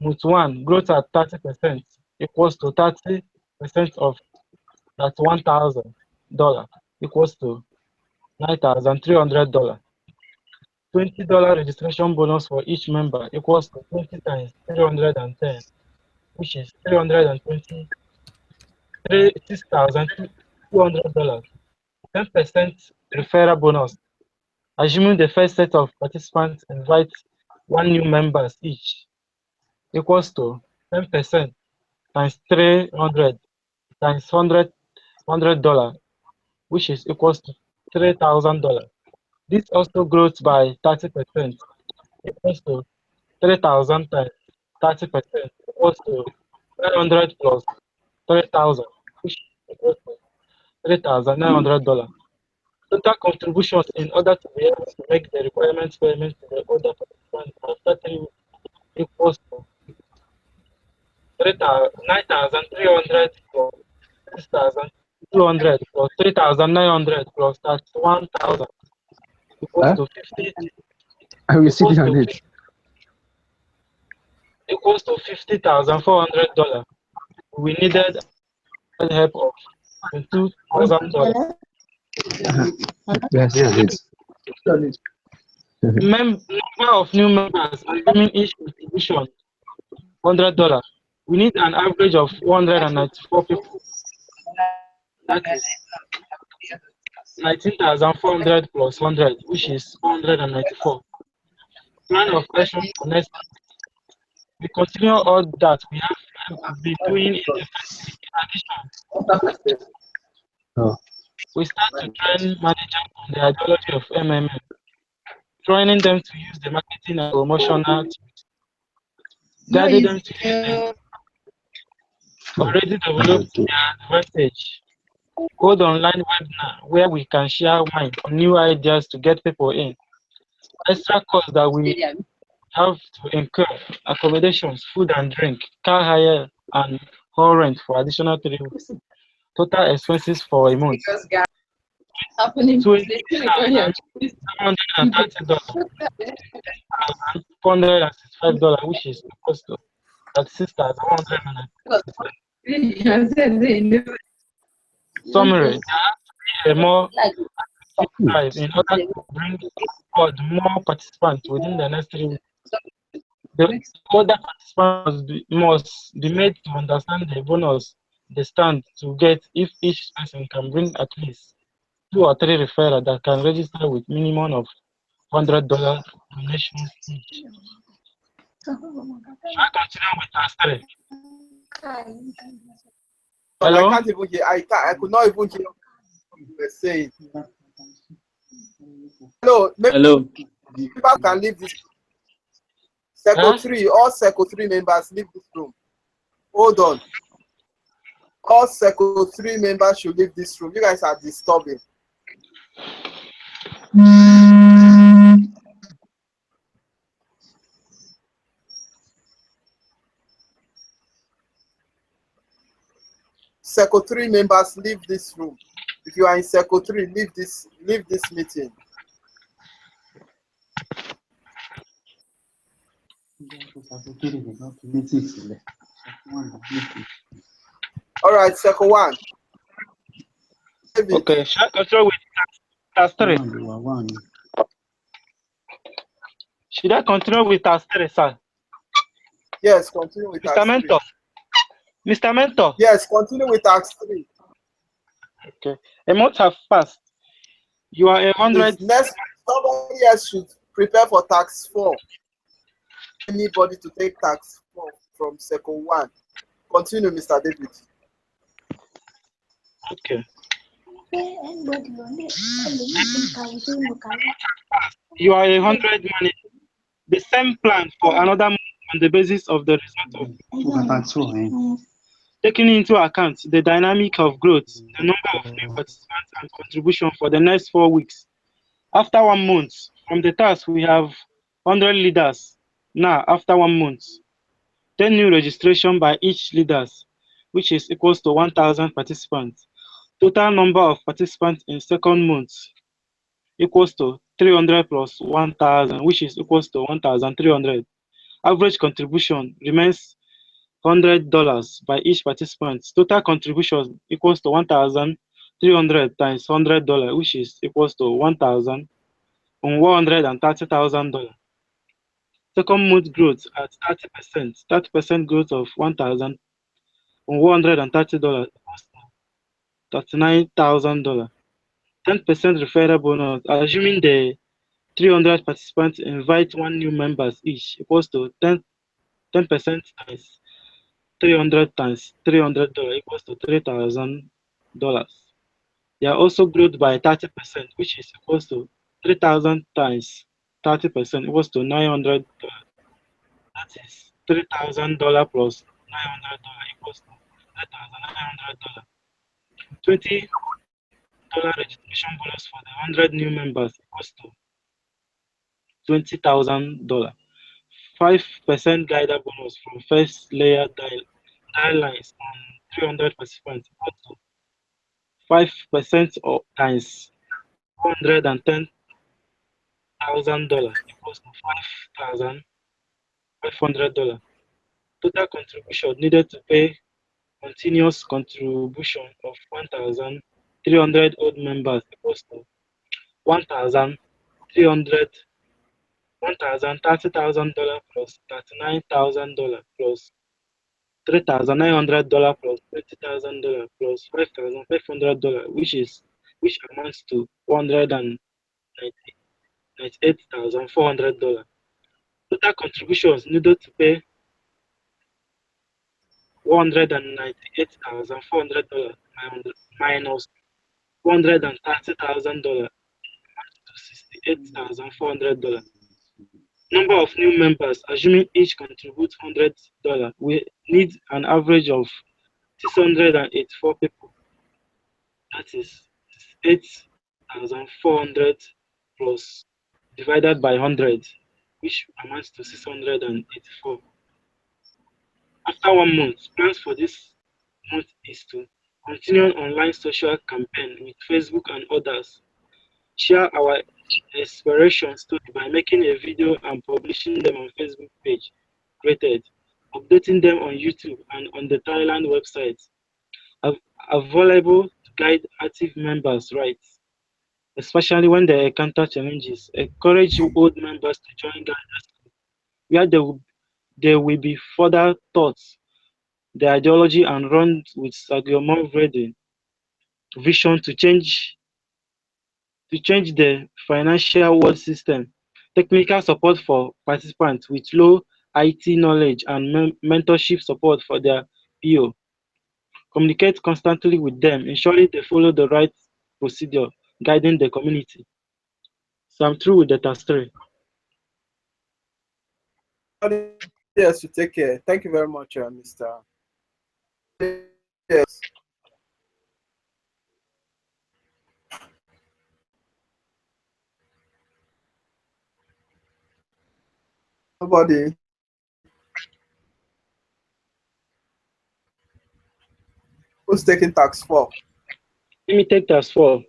Moot 1, growth at 30% equals to 30% of that $1,000 equals to $9,300. $20 registration bonus for each member equals to 20 times 310, which is $6,200. 10% referral bonus, assuming the first set of participants invite 1 new members each, equals to 10% times 300 times $100, which is equals to $3,000. This also grows by 30%, equals to 3,000 times 30%, equals to 900 plus 3,000, which equals to $3,900. Total contributions in order to be able to make the requirements payment to the other participants after 3 weeks equals to 9,300 plus 6,200 plus 3,900 plus 31,000 equals to 50. I will see it on it. Equals to $50,400. We needed help of $2,000. Yes, yes. Number of new members assuming each contribution $100. We need an average of 194 people. That is 19,400 plus 100, which is 194. Plan of action for next. We continue all that we have been doing in the first week. In addition, We start to train managers on the ideology of MMM, training them to use the marketing and promotional tools, guiding them to use the already developed their advantage. Hold online webinar where we can share mind on new ideas to get people in. Extra costs that we have to incur: accommodations, food and drink, car hire, and hall rent for additional 3 weeks. Total expenses for a month: $20,730, which is equals to $36,100. Summary: a more drive in order to bring forward more participants within the next 3 weeks. The other participants must be made to understand the bonus they stand to get if each person can bring at least 2 or 3 referrals that can register with minimum of $100 donations each. Shall I continue with task 3? Hello? I can't even hear. I could not even hear what you were saying. Hello. Hello. People can leave this room. Circle 3, all Circle 3 members leave this room. Hold on. All Circle 3 members should leave this room. You guys are disturbing. Circle 3 members leave this room. If you are in Circle 3, leave this meeting. All right, Circle 1. Okay, shall I continue with task 3? Should I continue with task 3, sir? Yes, continue with task 3. Mr. Mentor. Mr. Mentor. Yes, continue with task 3. Okay. A month have passed. You are 100. Next, somebody else should prepare for task 4. Anybody to take task 4 from Circle 1. Continue, Mr. David. Okay. You are 100 managers. The same plan for another month on the basis of the result of taking into account the dynamic of growth, the number of new participants and contribution for the next 4 weeks. After 1 month, from the task we have 100 leaders. Now, after 1 month, 10 new registration by each leaders, which is equals to 1,000 participants. Total number of participants in second month equals to 300 plus 1,000, which is equals to 1,300. Average contribution remains $100 by each participant. Total contribution equals to 1,300 times $100, which is equals to $130,000. Second month growth at 30%. 30% growth of $1,130 equals to $39,000. 10% referral bonus. Assuming the 300 participants invite 1 new members each equals to 10% times 300 times $300 equals to $3,000. They are also growth by 30%, which is equals to 3,000 times 30% equals to $900. That is $3,000 plus $900 equals to $3,900. $20 registration bonus for the 100 new members equals to $20,000. 5% guider bonus from first layer dial lines on 300 participants equals to 5% times $110,000 equals to $5,500. Total contribution needed to pay continuous contribution of 1,300 old members equals to $1,030,000 plus $39,000 plus $3,900 plus $20,000 plus $5,500, which amounts to $198,400. Total contributions needed to pay $198,400 minus $430,000 to $68,400. Number of new members, assuming each contributes $100, we need an average of 684 people. That is 8,400 plus divided by 100, which amounts to 684. After 1 month, plans for this month is to continue an online social campaign with Facebook and others. Share our inspiration story by making a video and publishing them on Facebook page created, updating them on YouTube and on the Thailand website. Available to guide active members' rights, especially when they encounter challenges. Encourage old members to join guidance, where they will be further taught the ideology and run with Sagyomon Vrede vision to change the financial world system. Technical support for participants with low IT knowledge and mentorship support for their PO. Communicate constantly with them, ensuring they follow the right procedure, guiding the community. So I'm through with the task 3. Yes, you take care. Thank you very much, Mr. Yes. Nobody. Who's taking task 4? Let me take task 4.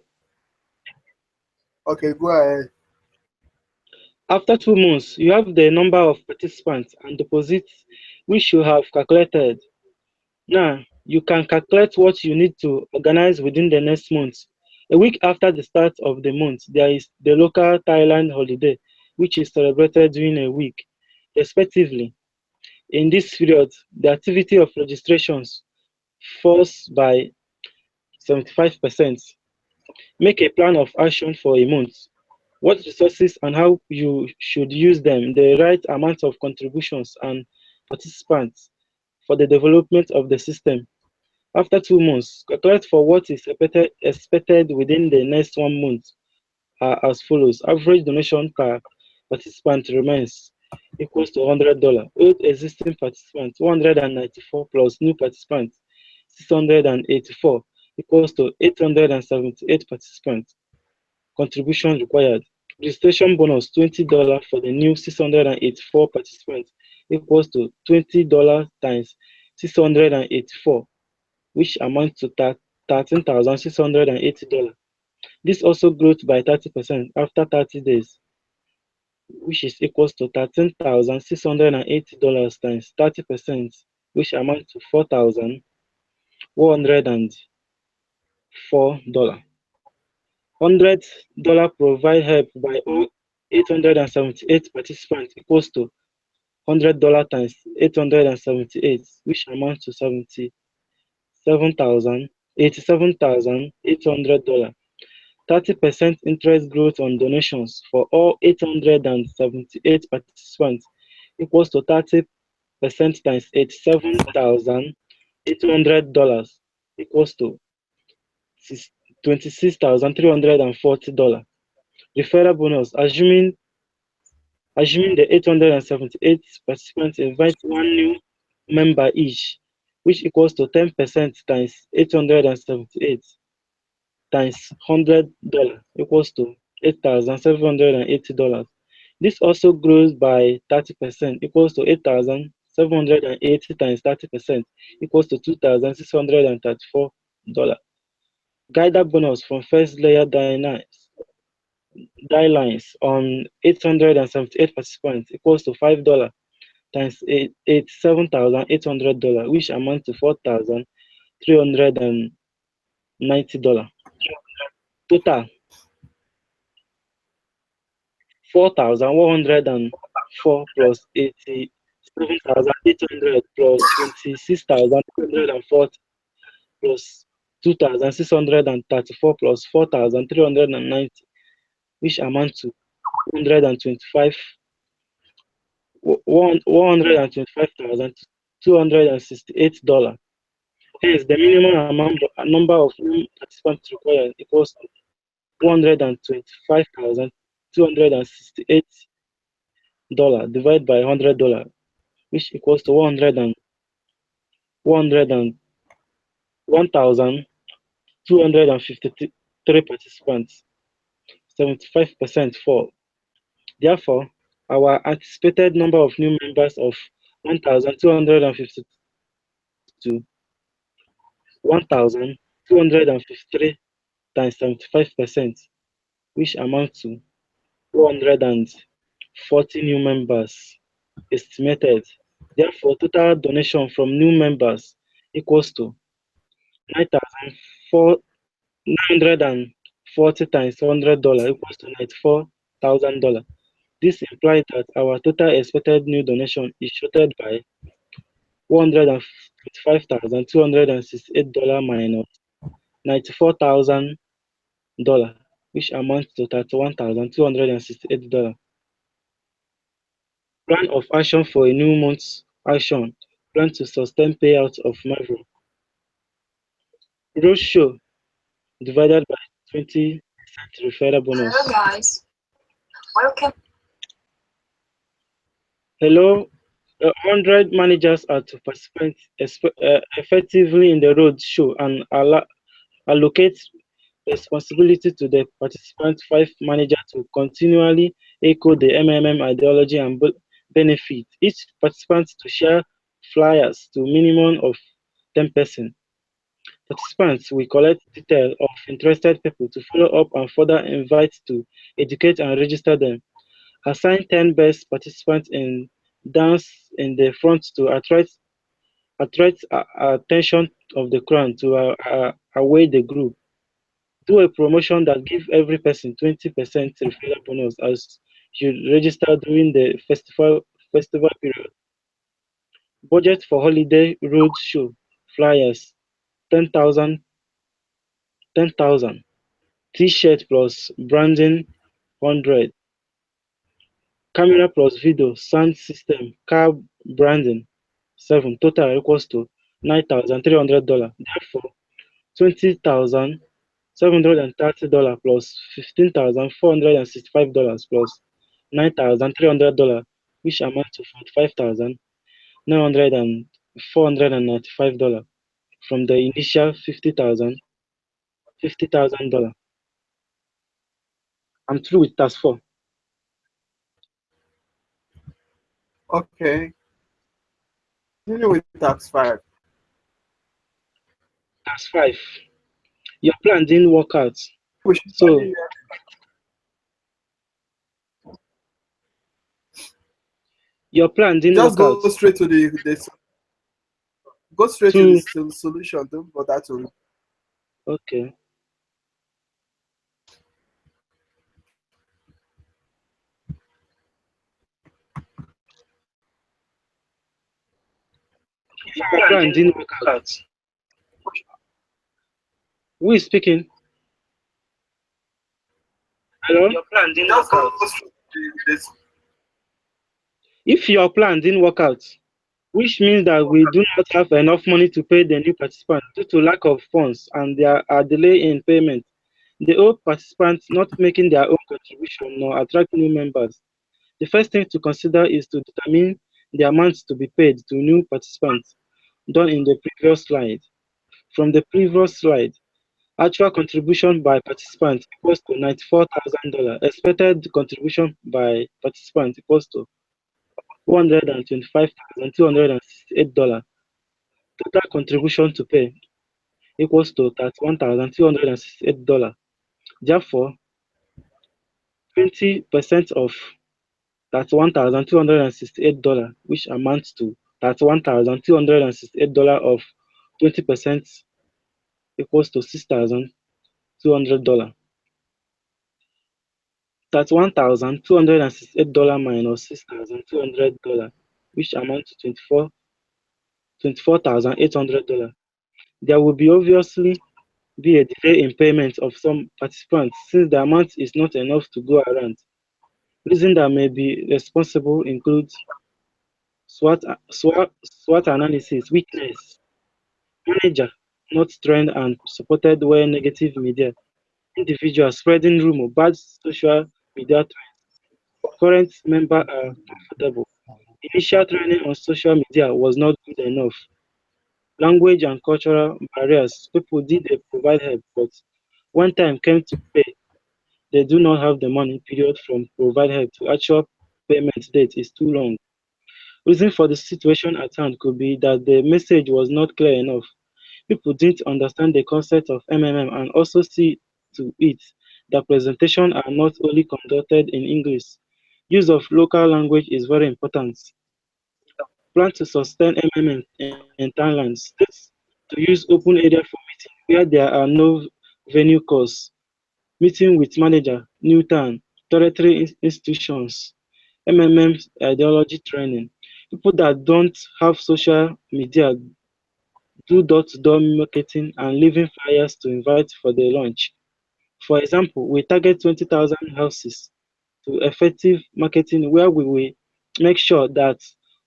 Okay, go ahead. After 2 months, you have the number of participants and deposits which you have calculated. Now, you can calculate what you need to organize within the next month. A week after the start of the month, there is the local Thailand holiday, which is celebrated during a week, respectively. In this period, the activity of registrations falls by 75%. Make a plan of action for a month. What resources and how you should use them, the right amount of contributions and participants for the development of the system. After 2 months, calculate for what is expected within the next 1 month as follows. Average donation per participant remains equals to $100. Old existing participants, 194 plus new participants, 684 equals to 878 participants. Contribution required. Registration bonus $20 for the new 684 participants equals to $20 times 684, which amounts to $13,680. This also grows by 30% after 30 days, which is equals to $13,680 times 30%, which amounts to $4,104. $100 provide help by all 878 participants equals to $100 times 878, which amounts to $87,800. 30% interest growth on donations for all 878 participants equals to 30% times $87,800 equals to $26,340. Referral bonus, assuming the 878 participants invite 1 new member each, which equals to 10% times 878 times $100 equals to $8,780. This also grows by 30% equals to 8,780 times 30% equals to $2,634. Guider bonus from first layer die lines on 878 participants equals to $5 times $87,800, which amounts to $4,390. Total $4,104 plus $87,800 plus $26,240 plus $2,634 plus $4,390, which amounts to $125,268. Hence, the minimum number of new participants required equals to $125,268 divided by $100, which equals to 1,253 participants, 75% fall. Therefore, our anticipated number of new members of 1,252 1,253 times 75%, which amounts to 440 new members estimated. Therefore, total donation from new members equals to 940 times $100 equals to $94,000. This implies that our total expected new donation is shorted by $125,268 minus $94,000, which amounts to $31,268. Plan of action for a new month's action. Plan to sustain payouts of Marvel. Roadshow divided by 20% referral bonus. Hello guys, welcome. Hello, 100 managers are to participate effectively in the roadshow and allocate responsibility to the participant 5 manager to continually echo the MMM ideology and benefit each participant to share flyers to minimum of 10%. Participants will collect details of interested people to follow up and further invite to educate and register them. Assign 10 best participants in dance in the front to attract attention of the crowd to away the group. Do a promotion that gives every person 20% referral bonus as you register during the festival period. Budget for holiday road show flyers 10,000 T-shirt plus branding 100. Camera plus video sound system car branding 7. Total equals to $9,300. Therefore, $20,730 plus $15,465 plus $9,300, which amounts to $45,495 from the initial $50,000. I'm through with task 4. Okay. Continue with task 5. Task 5. Your plan didn't work out. So your plan didn't just work out. Go straight to the go straight to the solution. Don't bother to. Okay. Your plan didn't work out. Who is speaking? Hello? Your plan didn't work out. If your plan didn't work out, which means that we do not have enough money to pay the new participants due to lack of funds and there are delay in payment, the old participants not making their own contribution nor attract new members, the first thing to consider is to determine the amounts to be paid to new participants done in the previous slide. From the previous slide, actual contribution by participant equals to $94,000. Expected contribution by participant equals to $125,268. Total contribution to pay equals to $31,268. Therefore, 20% of $31,268, which amounts to $31,268 of 20% equals to $6,200. $31,268 minus $6,200, which amounts to $24,800. There will obviously be a delay in payment of some participants since the amount is not enough to go around. Reasons that may be responsible include SWOT analysis, weakness, manager, not trend, and supported where negative media. Individuals spreading rumor, bad social media trends. Current members are comfortable. Initial training on social media was not good enough. Language and cultural barriers. People did provide help, but when time came to pay, they do not have the money period from provide help to actual payment date is too long. Reason for the situation at hand could be that the message was not clear enough. People didn't understand the concept of MMM and also see to it that presentations are not only conducted in English. Use of local language is very important. Plan to sustain MMM in Thailand. States to use open area for meeting where there are no venue costs. Meeting with manager, new town, territory institutions, MMM ideology training. People that don't have social media do door-to-door marketing and leaving flyers to invite for the launch. For example, we target 20,000 houses to effective marketing where we will make sure that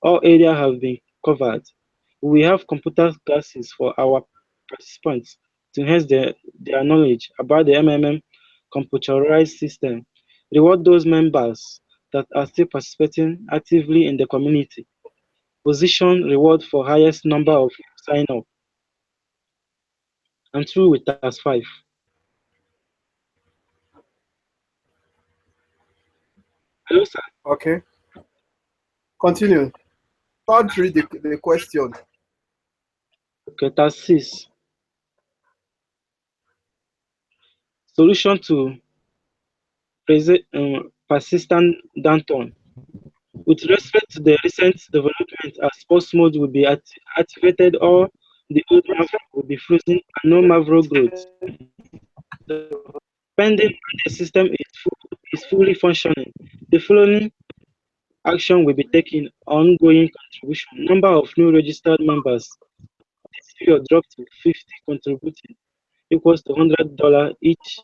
all areas have been covered. We have computer classes for our participants to enhance their knowledge about the MMM computerized system. Reward those members that are still participating actively in the community. Position reward for highest number of sign up. And through with task 5. Hello, sir. Okay. Continue. Don't read the question. Okay, task 6. Solution to persistent downturn. With respect to the recent development, as post mode will be activated or the old Mavro will be frozen and no Mavro growth. Depending on the system is fully functioning, the following action will be taken: ongoing contribution. Number of new registered members this period dropped to 50 contributing equals to $100 each.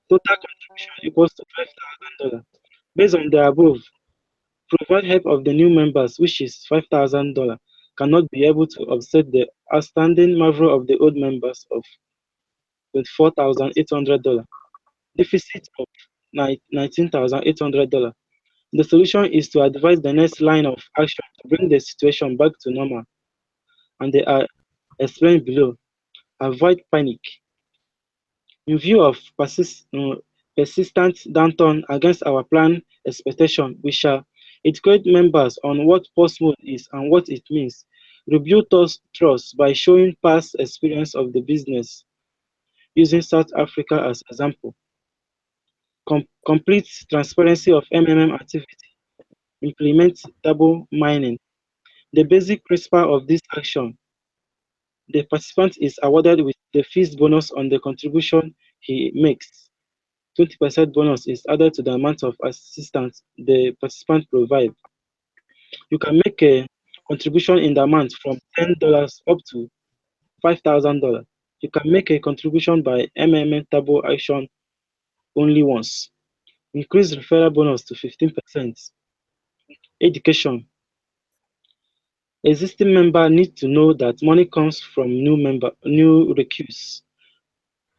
Total contribution equals to $5,000. Based on the above, provide help of the new members, which is $5,000, cannot be able to offset the outstanding Mavro of the old members of $24,800. Deficit of $19,800. The solution is to advise the next line of action to bring the situation back to normal, and they are explained below. Avoid panic. In view of persistent downturn against our planned expectation, we shall educate members on what post mode is and what it means. Rebuild trust by showing past experience of the business, using South Africa as example. Complete transparency of MMM activity. Implement double mining. The basic principle of this action: the participant is awarded with the fixed bonus on the contribution he makes. 20% bonus is added to the amount of assistance the participant provides. You can make a contribution in the amount from $10 up to $5,000. You can make a contribution by MMM Turbo Action only once. Increase referral bonus to 15%. Education. Existing members need to know that money comes from new recruits.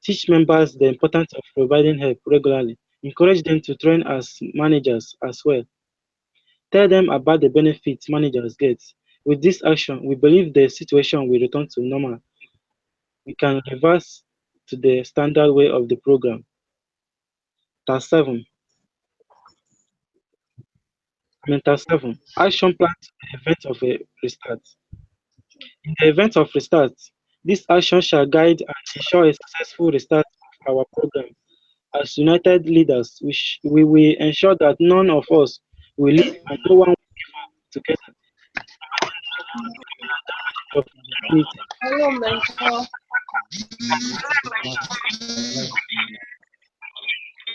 Teach members the importance of providing help regularly. Encourage them to train as managers as well. Tell them about the benefits managers get. With this action, we believe the situation will return to normal. We can reverse to the standard way of the program. Task 7. Task 7. Action plan to the event of a restart. In the event of restart, this action shall guide and ensure a successful restart of our program. As united leaders, we will ensure that none of us will leave and no one will give up together. Of the community. Hello, mentor.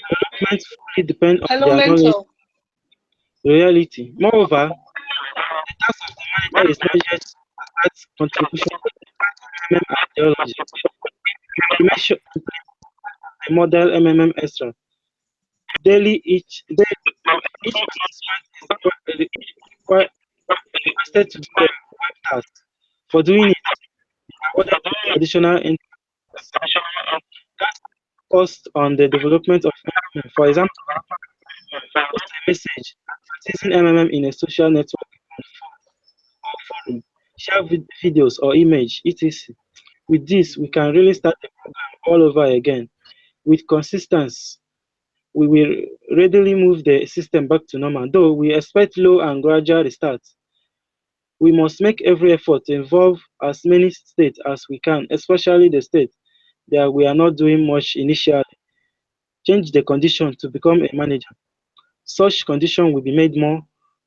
Development fully depend on Hello, their knowledge mentor. reality. Moreover, the task of the manager is not just that contribution to the MMM ideology. Implementation a model MMM extra. Daily each participant is requested to do a web task. For doing it, What are the additional cost on the development of MMM? For example, post a message using MMM in a social network or forum, share videos or image, etc. With this, we can really start the program all over again. With consistency, we will readily move the system back to normal, though we expect low and gradual restarts. We must make every effort to involve as many states as we can, especially the states that we are not doing much initially. Change the condition to become a manager. Such condition will be made more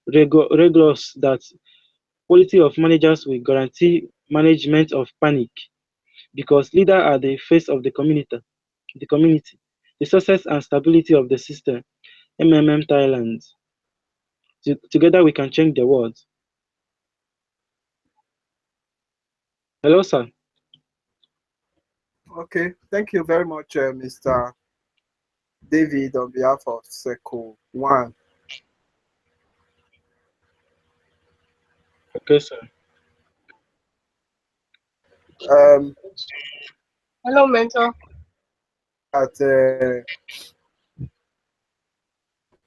rigorous that quality of managers will guarantee management of panic because leaders are the face of the community. The success and stability of the system, MMM Thailand. Together we can change the world. Hello, sir. Okay, thank you very much, Mr. David, on behalf of SECO 1. Okay, sir. Hello, mentor. At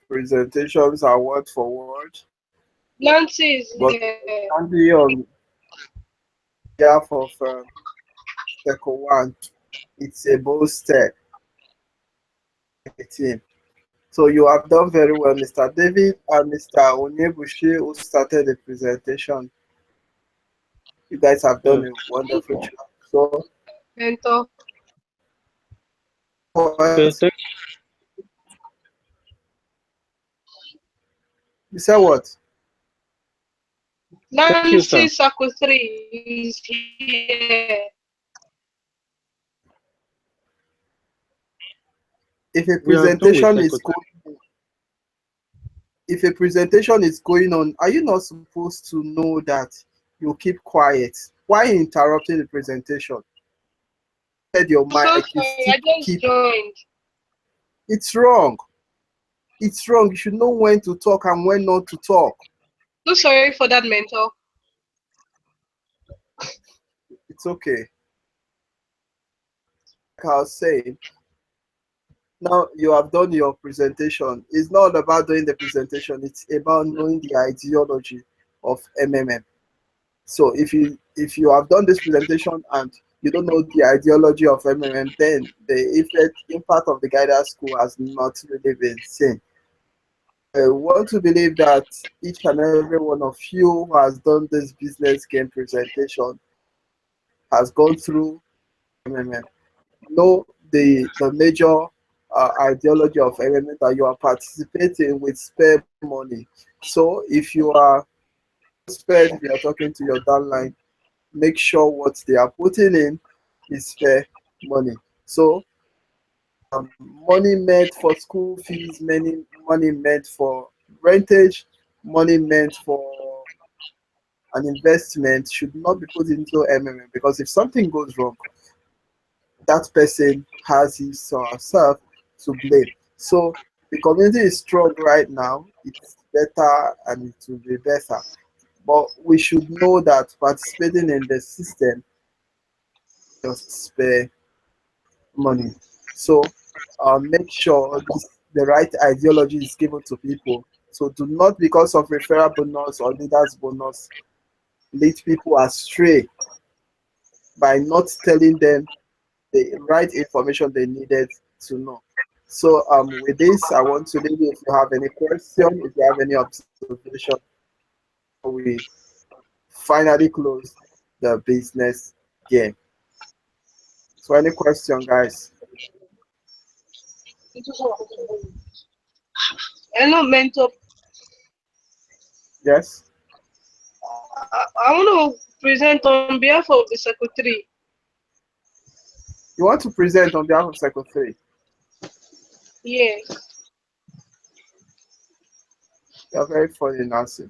presentations are word for word. Nancy is But here. Andy, on behalf of SECO 1, it's a bold step. So you have done very well, Mr. David and Mr. Onyebushi, who started the presentation. You guys have done a wonderful job. So, Mentor. Okay, thank you. You said what? Thank you, sir. Nancy Sakutri is here. If a presentation is going on, are you not supposed to know that you keep quiet? Why interrupting the presentation? Your mic, So sorry, I just joined. It's wrong. It's wrong. You should know when to talk and when not to talk. So sorry for that, mentor. It's okay. Like I was saying, now you have done your presentation. It's not about doing the presentation. It's about knowing the ideology of MMM. So if you have done this presentation and you don't know the ideology of MMM, then the impact of the guidance school has not really been seen. I want to believe that each and every one of you who has done this business game presentation has gone through MMM. Know the major ideology of MMM that you are participating with spare money. So if you are spared, if you are talking to your downline, make sure what they are putting in is spare money. So money meant for school fees, money meant for rentage, money meant for an investment should not be put into MMM, because if something goes wrong, that person has his or herself to blame. So the community is strong right now. It's better and it will be better. But we should know that participating in the system just spare money. So make sure the right ideology is given to people. So do not, because of referral bonus or leaders bonus, lead people astray by not telling them the right information they needed to know. So with this, I want to leave you. If you have any question, if you have any observation, we finally close the business game. So any question, guys? Hello, mentor. Yes. I want to present on behalf of the secretary. You want to present on behalf of Secretary? Yes. You're very funny, Nancy.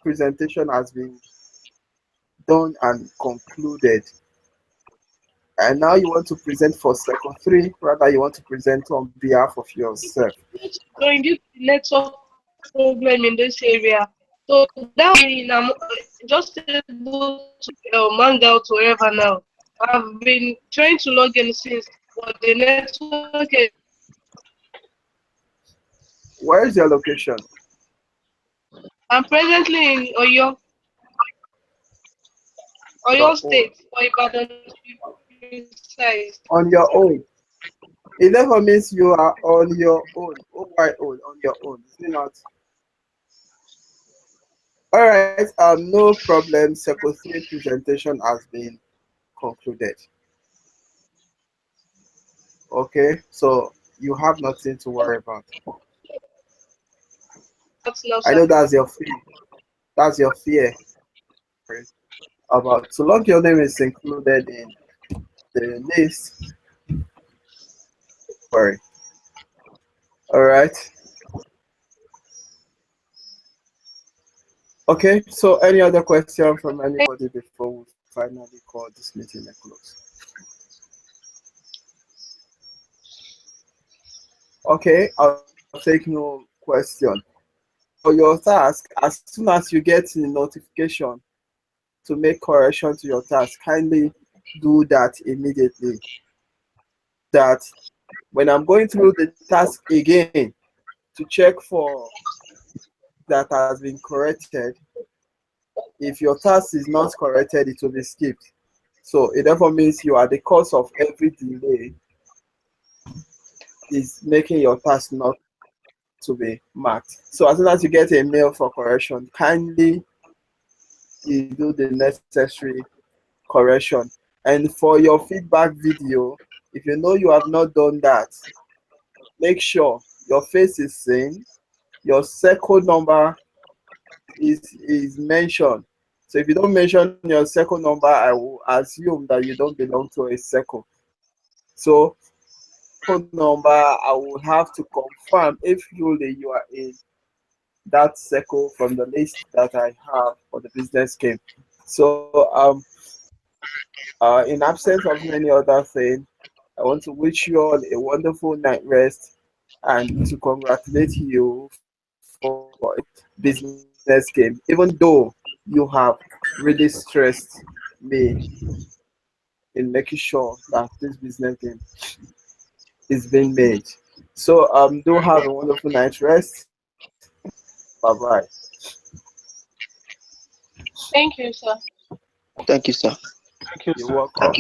Presentation has been done and concluded. And now you want to present for Secretary, rather you want to present on behalf of yourself. Going due to network problem in this area. So that way just able to man out wherever now. I've been trying to log in since, but the network is Where is your location? I'm presently in Oyo Your own. State, or Ibadan to be precise. On your own. It never means you are on your own. On your own. Is it not? All right. No problem. Circle 3 presentation has been concluded. Okay. So you have nothing to worry about. That's no, I sir. know that's your fear. That's your fear about. So long your name is included in the list. Worry. All right. Okay. So any other question from anybody before we finally call this meeting a close? Okay, I'll take no question. For your task, as soon as you get the notification to make correction to your task, kindly do that immediately. That when I'm going through the task again to check for that has been corrected, if your task is not corrected, it will be skipped. So it therefore means you are the cause of every delay is making your task not to be marked. So as soon as you get a mail for correction, kindly you do the necessary correction. And for your feedback video, if you know you have not done that, make sure your face is seen, your circle number is mentioned. So if you don't mention your circle number, I will assume that you don't belong to a circle. So phone number, I will have to confirm if truly you are in that circle from the list that I have for the business game. So in absence of any other thing, I want to wish you all a wonderful night rest and to congratulate you for business game, even though you have really stressed me in making sure that this business game is being made. So do have a wonderful night rest. Bye bye. Thank you, sir. Thank you, sir. Thank you, You're sir. welcome.